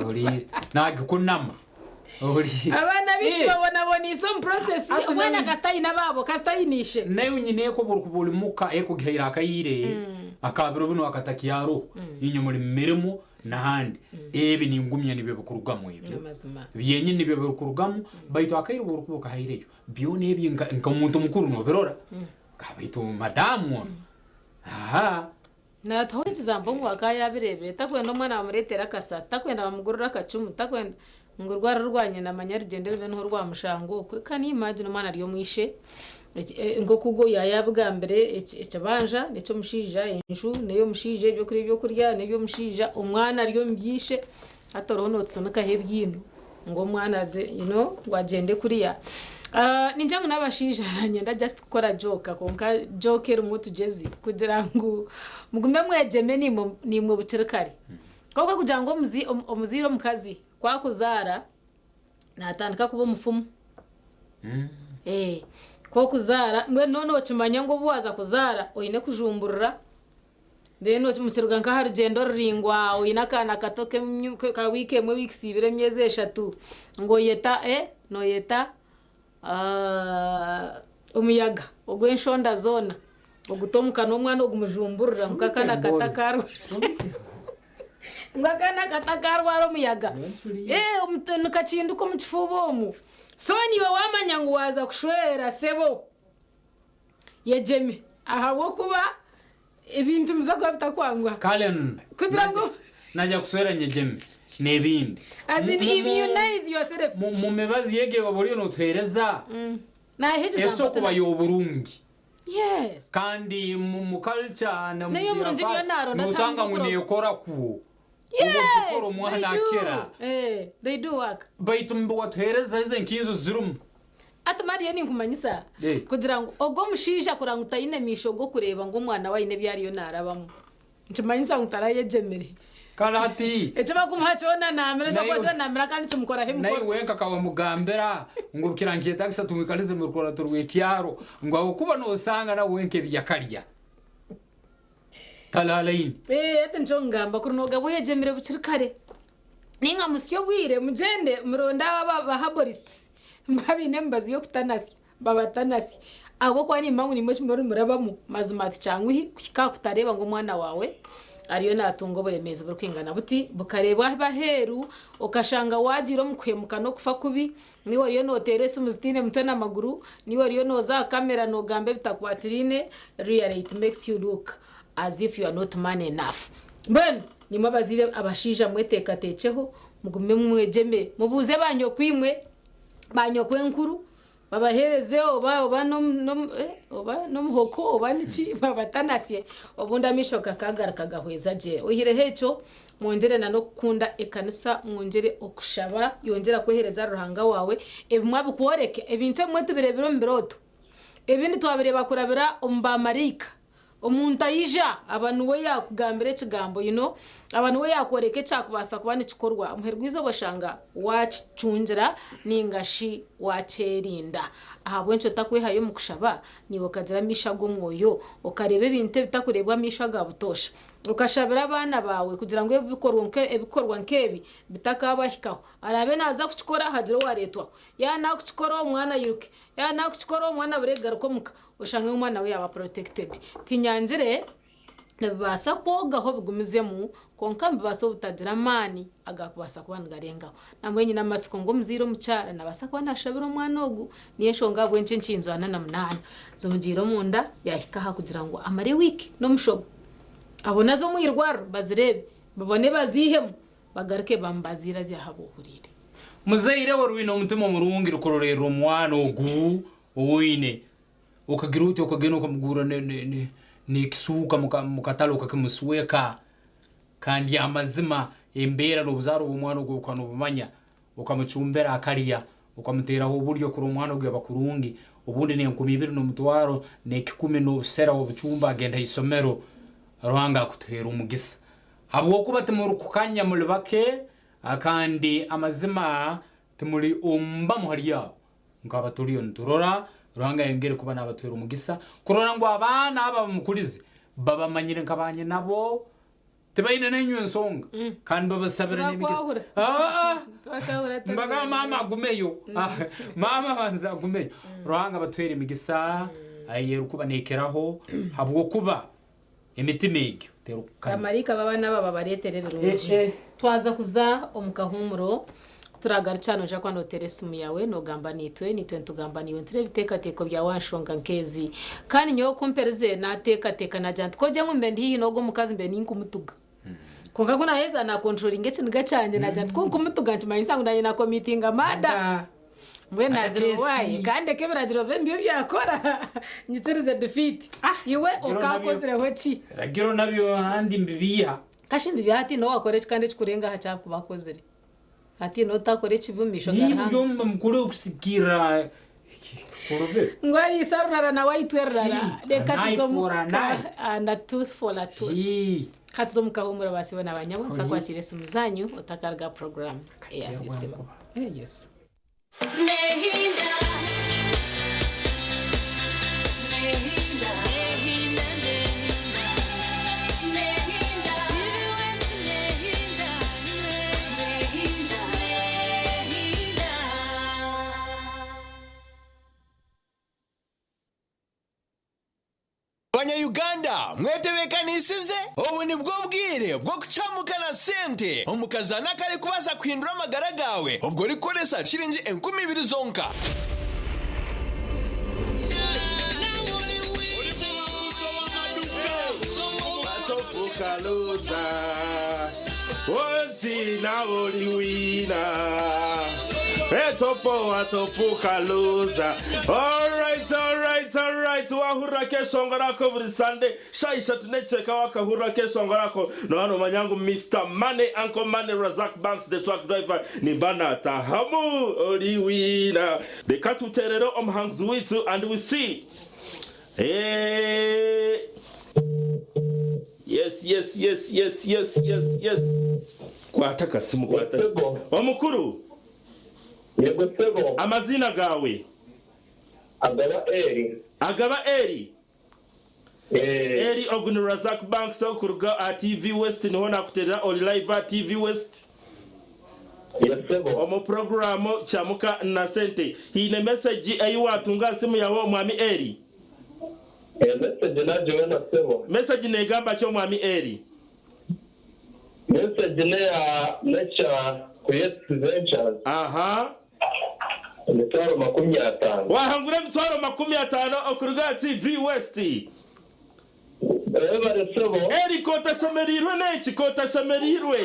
ori nagikunama ori
abana bisi babona iso process wena kastayi nababo kastayinishe
nayo nyine ko burukubuli muka gihira akayire akabiro bino akatakiyaro inyo muri mirimo nahandi ebi ni ngumya nibe bukurugamo ibyo biyenye nibe bukurugamo bayito akayire burukubuka hayireyo byo nebi nka umuntu mukuru no berora kabito madamu aha
na taho kizambo ngo akaya birebire takwenda umwana bamuretera kasa takwenda bamugurura kacumu takwenda ngo rwararwanye na manyarigende bene ho rwamushango kani imagine umwana ariyo mwishe ngo kugo yayabwa mbere ecabanja neco mushija inshu neyo mushije byo kuri byo kurya nebyo mushija umwana ariyo mbyishe ataronotse nakahebyino ngo umwana aze wagende kuriya ninja ngo nabashije nyenda just kora joke konka joke rumuntu jezi kugira ngo mugume mwejeme nimwe butirikari koko kugira ngo omuziro mukazi kwa kuzara natandika kuba mufumu ko kuzara mwe none okimanya ngo buwaza kuzara oyine kujumburura ndeno mukiruga nka harugendo ruringwa oyina kana katoke ka wike mwe wikisibire myeze eshatu ngo yeta no yeta umuyaga ogwe nshonda zona ogutomuka n'umwana ogumujumburura mukakana katakarwa ngakana katakarwa umuyaga umutenu kacinduko mu kifubomu so niwe wamanya ngo waza kushwera sebo yejeme ahawo kuba ibintu muzako bitakwangwa
kalen
kugira ngo
najya kuswera nyejeme nebindi
as in immunize yourself
mu mebazi yege waboriyo no twereza
na hejeza
eso kuba yoburungi
yes
kandi mu culture na mu
usanga
ngune ukora ku
they do work
baitumbo wathereza ize nkizo zirum
atamari ni nkumanyisa kugira ngo ogo mushija kuranga utayine misho go kureba ngo umwana wayine byariyo narabamo nchimanyisa ngutarayegemere
karati
echaba kumhachona namira zakoza namira kandi chimukora hemukora
nayi wenka kawa mugambera ngo kirangiye taxi tumikalize mu rukora turwekyaro ngo akuba no usanga na wenke byakarya kalalayin
ete njongamba kurunoga bwegemere bukirikare ninga musyo bwire mugende muronda aba herbalists mbabine mbazi yo kutanasi babatanasi abo kwani imbangu ni mochi muri murabamo mazimati cyangwa kika kutareba ngo mwana wawe ariyo natungo buremeza burukwingana buti bukarebwa baheru ukashanga wagiro mukwemuka no kufa kubi ni wariyo no terese muzitine mutwe n'amaguru ni wariyo no za kamera no gambe bitakwatirine really it makes you look as if you are not man enough ben ni mabazire abashija mweteka techeho mugume mwegeme mubuze banyo kwimwe banyo kwenkuru babahereze oba no muhoko oba niki babatanasiye obunda mishoka kagara kagahweza je uhire hecho mwongere na no kukunda ekanisa mwongere okushaba yongera kwehereza ruhanga wawe ebimwabu kuoreke ebintu mwetu birebiro mbiroto ebindi twabireba kurabira omba marika omuntu ayija abantu we yakugambira kigambo abantu we yakoreke cyakubasa kubana ikikorwa umuherwizo bashanga wacungira ningashi wacerinda ahabwencho takwehayo mukushaba nibo kagira mishago mwoyo ukarebe ibintu bitakurebwa mishaga butosha ukashabira abana bawe kugira ngo ebikorwa nkebi bitakabahikaho arabe naza kukikora hagire waretwa ya na kukikora umwana yiruke ya na kukikora umwana buregara ko muka ushange umwana we yaba protected tinyanjire nebasa koga ho bigumizemu konka mbasa butagira mani agakubasa kubangarengaho namwe nyina masiko ngo muziro mucyara nabasa kwa nashabira umwana ogu niye shonga bwenche nchinzwana na munana zomugiro munda yahikaha kugira ngo amare week no mushobo abo nazo mwirwaro bazirebe babone bazihemu bagarike bambazira zyahabuhurire
muzaire warwino umutima murungi rukororero umwana ogu uwine ukagira uti ukagena ukamugura ni kisuka mukatalo kakimusweka kandi amazima embera rubuzaro umwana ugo kwano bumanya ukamucumbera akariya ukamutera ho buryo kuri umwana ugo bakurungi ubundi ni 12 no mutwaro ne 10 no sera wo bucumba agenda isomero ruhanga kutuhera umugisa habwo kuba tumuru kukanya muri bake akandi amazima tumuri umba muhariya ngaba turiyo nturora ruhanga yengere kuba nabatwera umugisa kurora ngo abana aba mukurize baba manyire nkabanye nabo tebayine nenywe nsonga kandi babasabira n'imigisa mbaga mama gumeyo mama banza gumeyo ruhanga batwera imigisa ayero kuba nekeraho habwo kuba imitimege
amarika baba naba baretere birungi twaza kuza omukahumuro turagar cyano ja kwano teresimu yawe no gamba nitwe ntugamba niyo ntire biteka teko bya wanshonga nkezi kandi nyo kumpereze nateka teka na jant ko je ngumbe ndi no go mukazi mbe ninkumutuga konga kuna heza na controlling ekintu gacanje na jant ko nkumutuga ntimanyisa ngo na committee ngamada mwe najiro wayi kandi kebiragiro bembyo byakora nyitsirize defeat iwe okakozere hoki
ragiro nabyo handi mbibiya
kashimbi byati no wakore kandi kikurenga hacha kubakozere ati no takore kibumisho garanga
yumba mukuru ukusikira korobe
ngwari sarara na waitwerara reka tisomu na tooth for a tooth katso mukahumura basiwe nabanyabonsa kwakire simuzanyu utakarga program system yes Nehinda Nehinda Nehinda Nehinda Nehinda Nehinda Nehinda
Banya-Uganda mwetebekanisize ubu ni bwo bwire bwo kucamukana sente umukazana kare kubaza kwindura amagara gawe ubwo rikoresa shiringi 20,000 zonka
Onti na oliwina Etopo atopuka loza right wahurira keshongorako buri Sunday shaisha tunecheka wakahurira keshongorako no hano manyangu Mr. Money Uncle Money Razak Banks the truck driver ni bana tahamu oliwina the katuterero omhangs witu and we see hey yes kwataka simu kwataka omukuru
yego sebo
amazina gawe agaba eri eri ogun Razak Banks okuruga at TV West niho nakuterera oli live at TV West omu programu chamuka na sente hine message ayi watunga simu yawe omwami eri
message naje na sebo
message negamba cyo omwami eri
message ne ya lecture Quest Ventures Mitwaro 50
wahangura mitwaro 50 okuruga TV West eri kota shamerirwe neki kota shamerirwe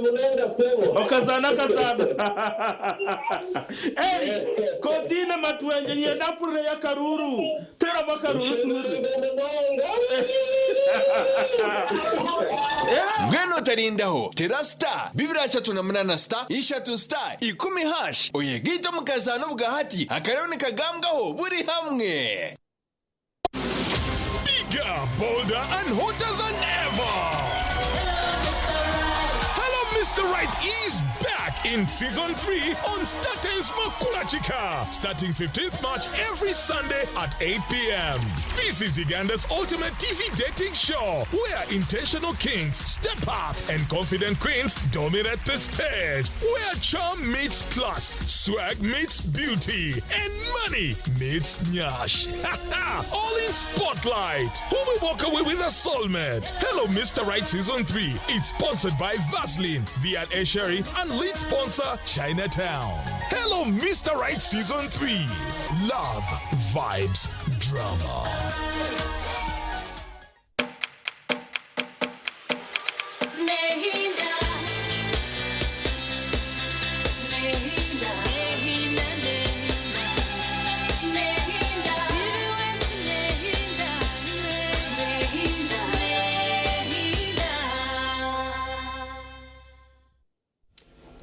munenga sebo
okazana eri kotina matwenje yenda pure ya karuru tera makaruru turure
Ngweno tarindaho terasta bibira chatu na munana star ishatu star 10 hash oyegito mukazano bugahati akarone kagambwaho buri hamwe.
Bigger, bolder, and hotter than ever. Hello, Mr. Right is back in season 3 on StarTimes Makula Chika, starting 15th March every Sunday at 8 p.m. This is Uganda's ultimate TV dating show, where intentional kings step up and confident queens dominate the stage, where charm meets class, swag meets beauty, and money meets nyash. All in spotlight. Who will walk away with a soulmate? Hello, Mr. Right Season 3 is sponsored by Vaseline, Viat Esheri, and lead sponsor Chinatown. Hello, Mr. Right Season 3. Love, vibes, drama.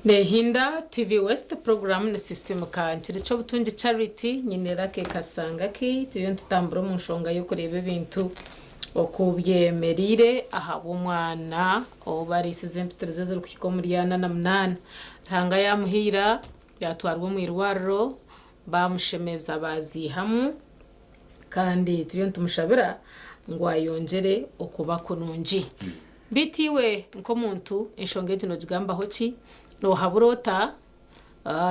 Nehinda TV West program ni system kanchiri cyo butungi charity nyinera ke kasanga ki turiyo tutambura mu nshonga yo kureba ibintu okubyemerire ahabo mwana obarisize mpitirizo ziri kiko muri yana na mnana ranga yamuhira yatwarwa mu irwaro bamushemeza bazihamu kandi turiyo tumushabira ngo ayongere okuba kunungi bitiwe nko muntu inshonga y'ikino gigamba hoki no haburota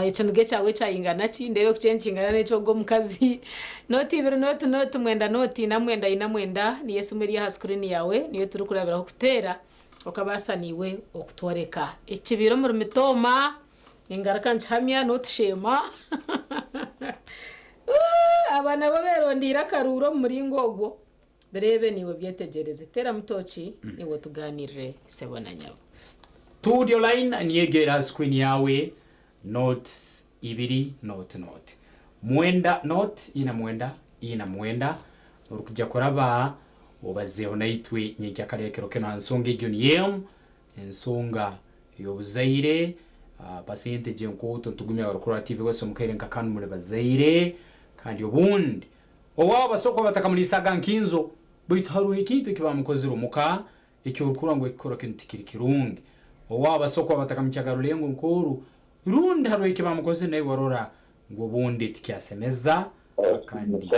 ikintu cyawe cyayingana ki ndebe kucencingana n'icyo go mukazi noti ibiro noti mwenda noti na mwenda ina mwenda ni Yesu muri ya screen yawe niyo turi kurabira kutera ukabasaniwe okutworeka ikibiro muri mitoma ingaraka nchamya noti shema abana baberondira karuro muri ngogo berebe niwe byetegereze tera mutoci niwe tuganirire sebona nyawe
studio line niyegera screen yawe note ibiri note mwenda note ina mwenda urukujya koraba ubazeho nayitwe nyekya karekero kena nsonga igyo niyem ensonga yobuzaire paciente je nkoto tugumya barukora TV wese mukerenka kandi muri bazaire kandi obundi owa basoko batakamulisaga nkinzo bitaharu ikintu kibamukozira umuka icyo urukura ngo ikora kintu kirungi owa basoko batakamucyagaro lengo nkuru rundi haro ikibamukoze nayo warora ngo bundi tikyasemeza kandi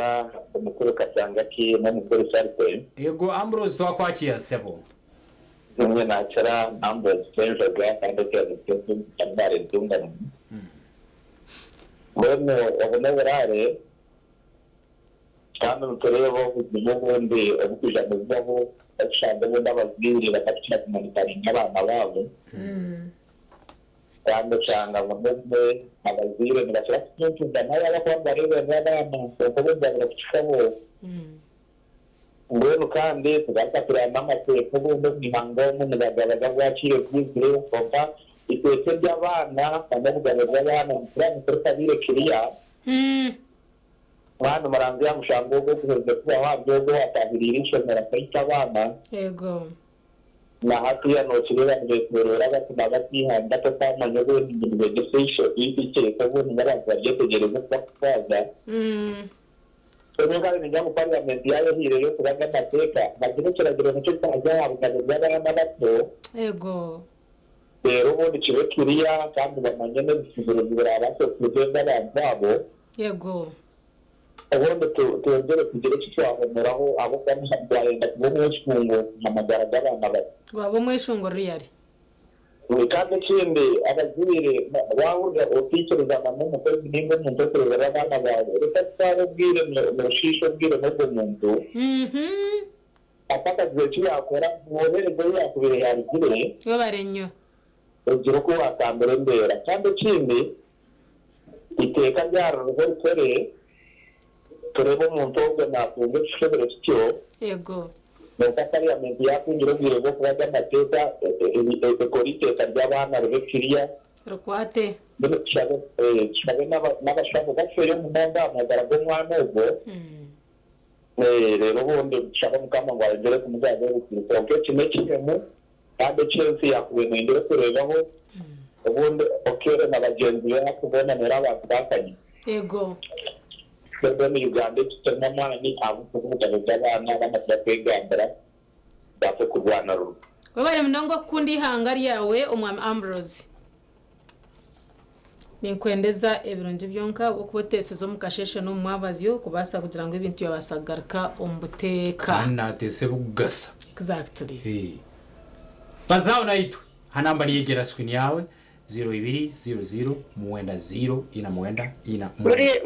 umukuru kasanga ki no mukuru sarpe
yego Ambrose twakwakiya sebo
zimwe nacara Ambrose twenjaga kandi cyane cyane ndungana ngono obona barare kandi utorebo n'ubundi obukija mu bwabo ashaka ngo n'ababwiri bakatira kumanitana n'abana babo kandi cyangwa bamwe abazire nibashaka kucyumva nayo abakwamba rero n'abana bakobwa bakishabo ngweno kandi tugatapira n'amateko bundi mihango mu bagaraga bwakire kwizire kumva itetse by'abana kandi bugaraga abana muri kabire kiriya mwana maranzi ya mushango wo kuheza kuba wabyogo watabirira ishomera kayita abana
yego
na hati ya no kireba ndesero agatuma batihanda to kwamanya bundi ibintu begesho iki ko bundi n'abantu bagiye tegereza kwaza Sebenarnya ni jamu parliament yayo hire yo kubaga mateka bagire kiragiro nicyo cyajya abagabo by'abana bato
yego
rero ubundi kibe kiriya kandi bamanye n'ibisibiro birabato kugenda babo
yego
ubundi tuongere kugire cyahomeraho abo kandi barenda kubumwishungo namagara y'abana bato
wabo mwishungo riyari
kandi kindi abazire wahurira utekerezana n'umukozi nimba umuntu akorera abana bawe reka twabwire mu shisho bwire n'ubwo muntu afata gihe yakora mwohereze yakubire yarigire
babarenyo
ugira uko wakambere mbera kandi kindi iteka ryarurwo rukore turebe umuntu ubwo nakunze gushobora cyo
yego
nuko parliament yakungira ubwire bwo kubaga amateka ekorite ry'abana rubekiriya
rukwate
kibabe n'abashaka gafere mu manda amagara y'umwana ubwo rero ubundi nshaka mukama ngo agere ku mujyanye w'urubyiruko ubwo kimwe kimwe kandi cyose yakubiye mu ndero kurebaho ubundi okere na bagenzi be nakubona nera abantu bakanye
yego
rero ni Uganda tutema mwana ni abo kuvuga by'abana bamaze kwegambara bafite kurwana rugo
wabare mnango kundi hangari yawe umwami Ambrose ninkwendeza ebirungi byonka okuboteseza omukasheshe n'omwabazi yo kubasa kugira ngo ibintu yabasagarika ombuteka
natese bugasa
exactly
bazao naitwe hanamba niyegera screen yawe 0200 muwenda 0 ina muwenda ina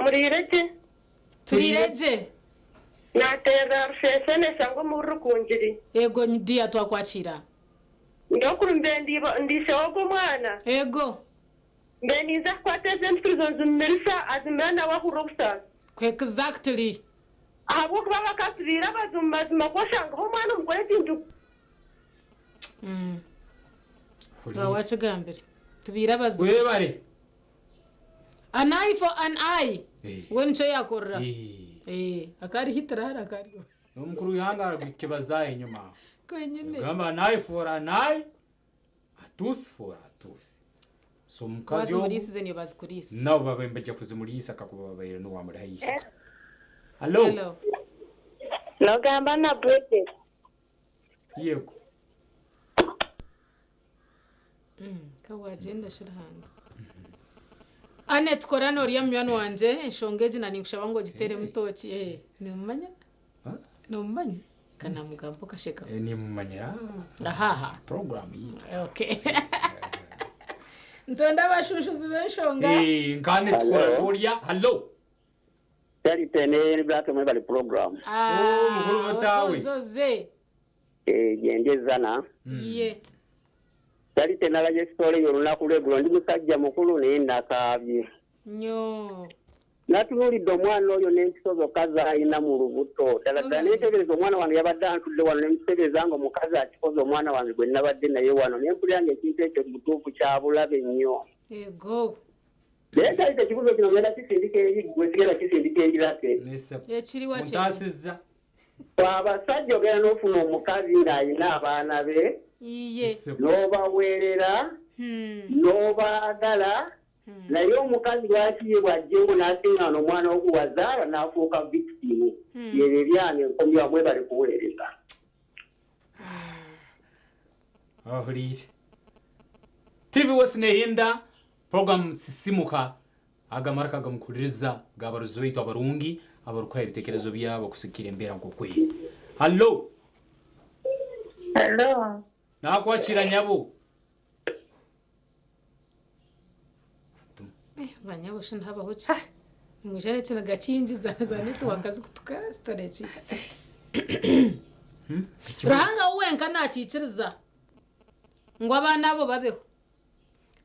murireje
turireje
natera sesene sango mu rukungiri
yego ndiya twakwakira
ndokurumbe ndise wogo mwana
yego
ndeniza kwateze mfirizo zumirisa azimana wa hurubsa
exactly
abo kuba bakasirira bazuma kwashanga ho mwana umugore tindu
bawache gambere tubira bazu
webare
an eye for an eye wencho yakorra akari hitara akari
n'umukuru yanga kibaza inyuma
kwenyine
gamba an eye for an eye a tooth for a tooth so mukazi yo
bazimurisize niyo bazikurisa
nabo babembeje kuzimurisa akakubabayira no wamurahiye hello
no gamba na brete
yego
kawagenda shirahanga Anet korano riya mwana wanje shongeje na ninkushaba ngo gitere mutoki ni mumanya no mumanya kana mugambo kasheka
ni mumanyira
aha
program yi
okay ntonda bashushuzi benshonga
ngane tsorya hello
Tari tene black me bali program
mukuru mutawe
zoze
gendezana
ye
Tari tena la story yorunaku legulo ndi musajja mukulu ne ndakabye
nyo
natululidde omwana oyo n'empisozo kaza alina mu lubuto ddala neetegereza omwana wange yabadde antudde wano nemitegereza nga omukazi akikoze omwana wange gwe nabadde naye wano nempulira nga ekintu ekyo mutuufu kyabulabe nnyo
ego
naye talita ekibuzo kino ngenda kisindika gwe sigenda kisindika enjirake
ekiriwa
kyentasiza
abasajja ogenda n'ofuna omukazi ng'alina abaana be
iye
n'obaweerera n'obaagala naye omukazi lwaki bwajjengo n'asiŋŋaana omwana oguwazaala n'afuuka victim yebyo ebyange enkomyi wamwe bali kuweereza
ahulire TV wose nehinda program sisimuka agamaraka gamukuririza gabaruzi baitu abarungi abaruka ibitekerezo byabo kusikira imbera ngo kwe hello nakwakira nyabo
banyabo shina habaho cha mujere kina gakinjiza zanetu wakazi kutuka storage rahanga wenka nakikiriza ngo abana abo babeho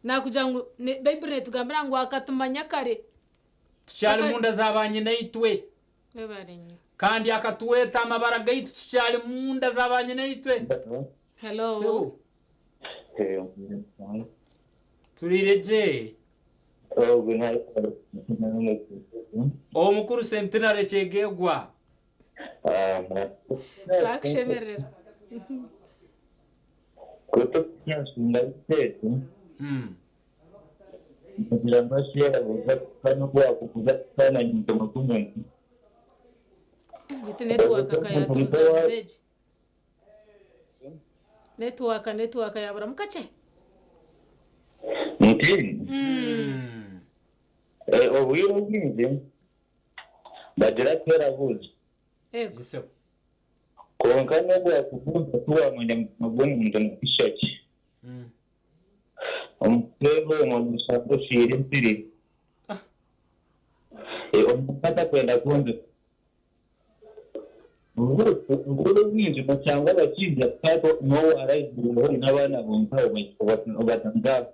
nakugira ngo bible tugambira ngo akatumanya kare
tucyali munda zabanye naitwe
bebarenye
kandi akatuweta amabara gaitu tucyali munda zabanye naitwe
hello
turireje omukuru centenary chegegwa
takushemerera
kuto kyashinga itetu kugira ngo ashira buzakana bwakuvuga kana nyinto makumwe
gite network akayatuzazeje network yabura mukache
obwire bwinshi bagira kera buzi
ego
konka nubwo yakuvuga tuwamanya maboni muntu n'ishaki umutego umuntu ushaka shire mpiri umukata kwenda kunze ubwo bwinshi cyangwa abakinja kato no arayizuru n'abana bonka ubatanga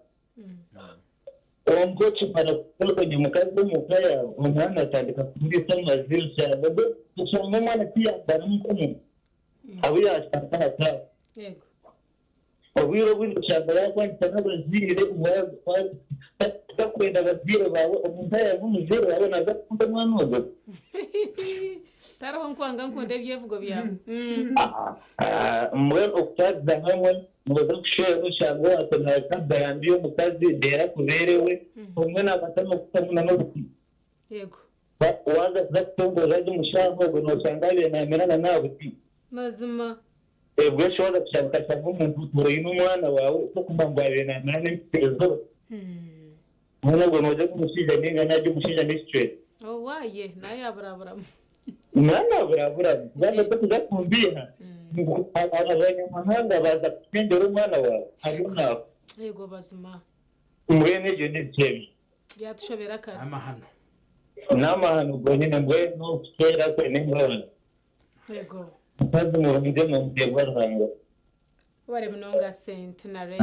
ongo chipara kwenye mukazi mukaya umwana atandika kuri samazil cyane cyangwa mwana pia baramukono abuya ashaka
yego
obwiro bw'ino cyangwa yakwandika n'abazire kwenda abazire bawe umuntu yavumuzire bawe nagakunda mwana wazo
taraho nkwanga nkunde byevugo byawe
mwe ukutaza hamwe muzo kushero cyangwa atana kabandi yo mukazi dera kuberewe umwe nabatamo kutamuna no guti
yego
waza zatongo zaje mushango ngo no sangabe na merana nawe ti
mazima
ebwe shora cyangwa cyangwa umuntu turo ino mwana wawe ko kumangwabe na merana n'itezo mwana ngo noje kumusija ninga naje kumusija ni straight
waye naye aburabura
mwana burabura bana tuza kumbira abanyamahanga baza kwendera umwana wawe aruna
yego bazima
umwene je n'ibyebi
byatushobera kare
n'amahano ubwo nyine mbwe no kera kwe n'ingorane
yego
kandi mu rugo no mbyegwa rwango
bare munonga centenary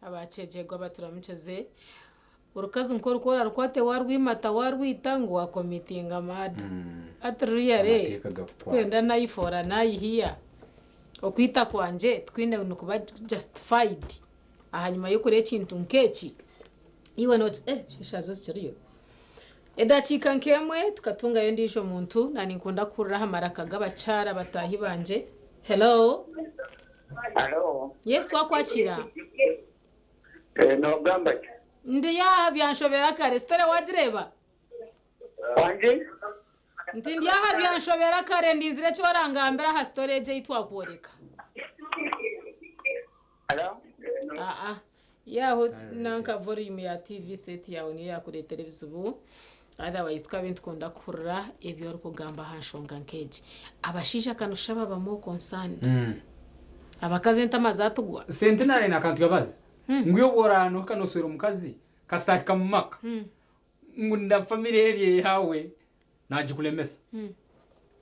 abacejegwa baturamuceze urukazi nkoro kora rukwate warwimata warwitango wa committing mad atriyare kwenda nayifora nayihiya okwita kwanje twine nukuba justified ahanyuma yo kure kintu nkeki iwe not shishazo ziciriyo edachika nkemwe tukatunga yo ndisho muntu nani nkunda kurira maraka gabacara batahi banje hello yes twakwakira
no gamba
ndi yaha byanshobera kare stare wajireba
wanje
ndi yaha byanshobera kare ndizire cyo warangambira ha storage yitwakoreka yaho nanka volume ya TV set yawe ni yakure televiziyo ubu otherwise twabe tukunda kurra ebyo rukugamba hanshonga nkeje abashija kanusha babamo concerned abakaze ntamazatugwa
centenary na kantu yabaza nguyo borano kanosero mukazi kasaka mumaka ngunda family area yawe najikulemesa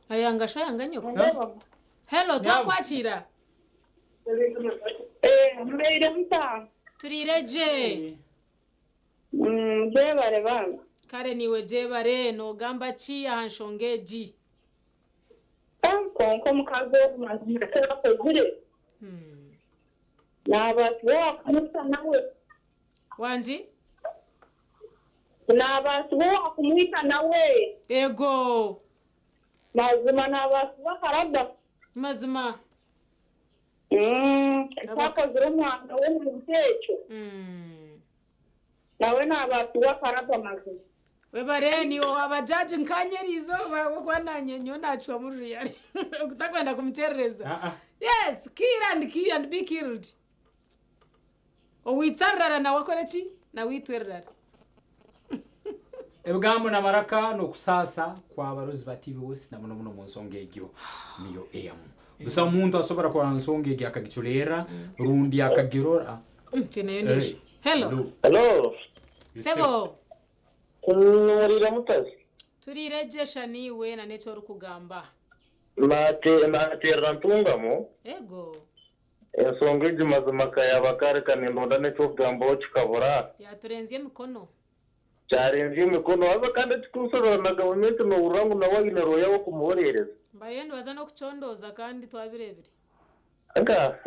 ayanga shayanga nyoko hello twakwakira
mbere mta
turireje
jebare bana
kare niwe jebare no gamba chi hanshongeji
konko mukazo mazira ko gure n'abantu bakamutsa nawe
wanji
n'abantu bakamwita nawe
ego
mazima n'abantu bakaraba
mazima
twakoze umwana wo mu biteco nawe n'abantu bakaraba mazima
webareni abajaji nkanyerizo bakwananye nyo nacwa muri yari utakwenda kumterereza yes kill and be killed owitsarara na wakoreki na witwerara
ebwamo na maraka no kusasa kwa barozi ba TV wose na muno munsonge egyo niyo AM gusa umuntu asobora kwa nsonge egyo akagiculera rundi akagirora
tenayo ndish hello sebo
Nurira mutazi
turirejesha niwe na necho rukugamba
mate rantungamo
ego
ensonga ijimazima kayabakare kanindonda necho kugambo kikabura
yaturenziye mikono
cyarenziye mikono aba kandi tukusoro na government no urangu na wagina roya wo kumuborereza
mbayendo baza no kucondoza kandi twabirebire
anga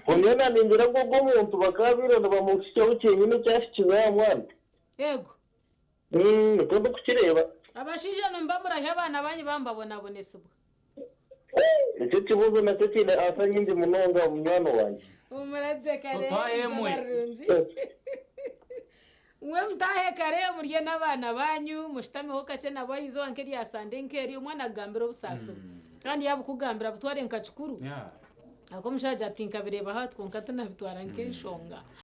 unyana ningira ngo umuntu bakabira bamushike ukenyine cyashikiza ya mwana
yego
ugomba kukireba
abashije numva murahe abana banyu bambabona bonese ubwo
icyo kibuzo nacyo kine asa nyinji munonga umwana wanjye
umuraze kare barunji mwe mtahe kare murye n'abana banyu mushitameho kace nabo yizo wankeri ya sande nkeri umwana agambira ubusasa kandi yabukugambira butware nkacukuru ako mushaje ati nkabireba hatwo nkatana bitwara nkeshonga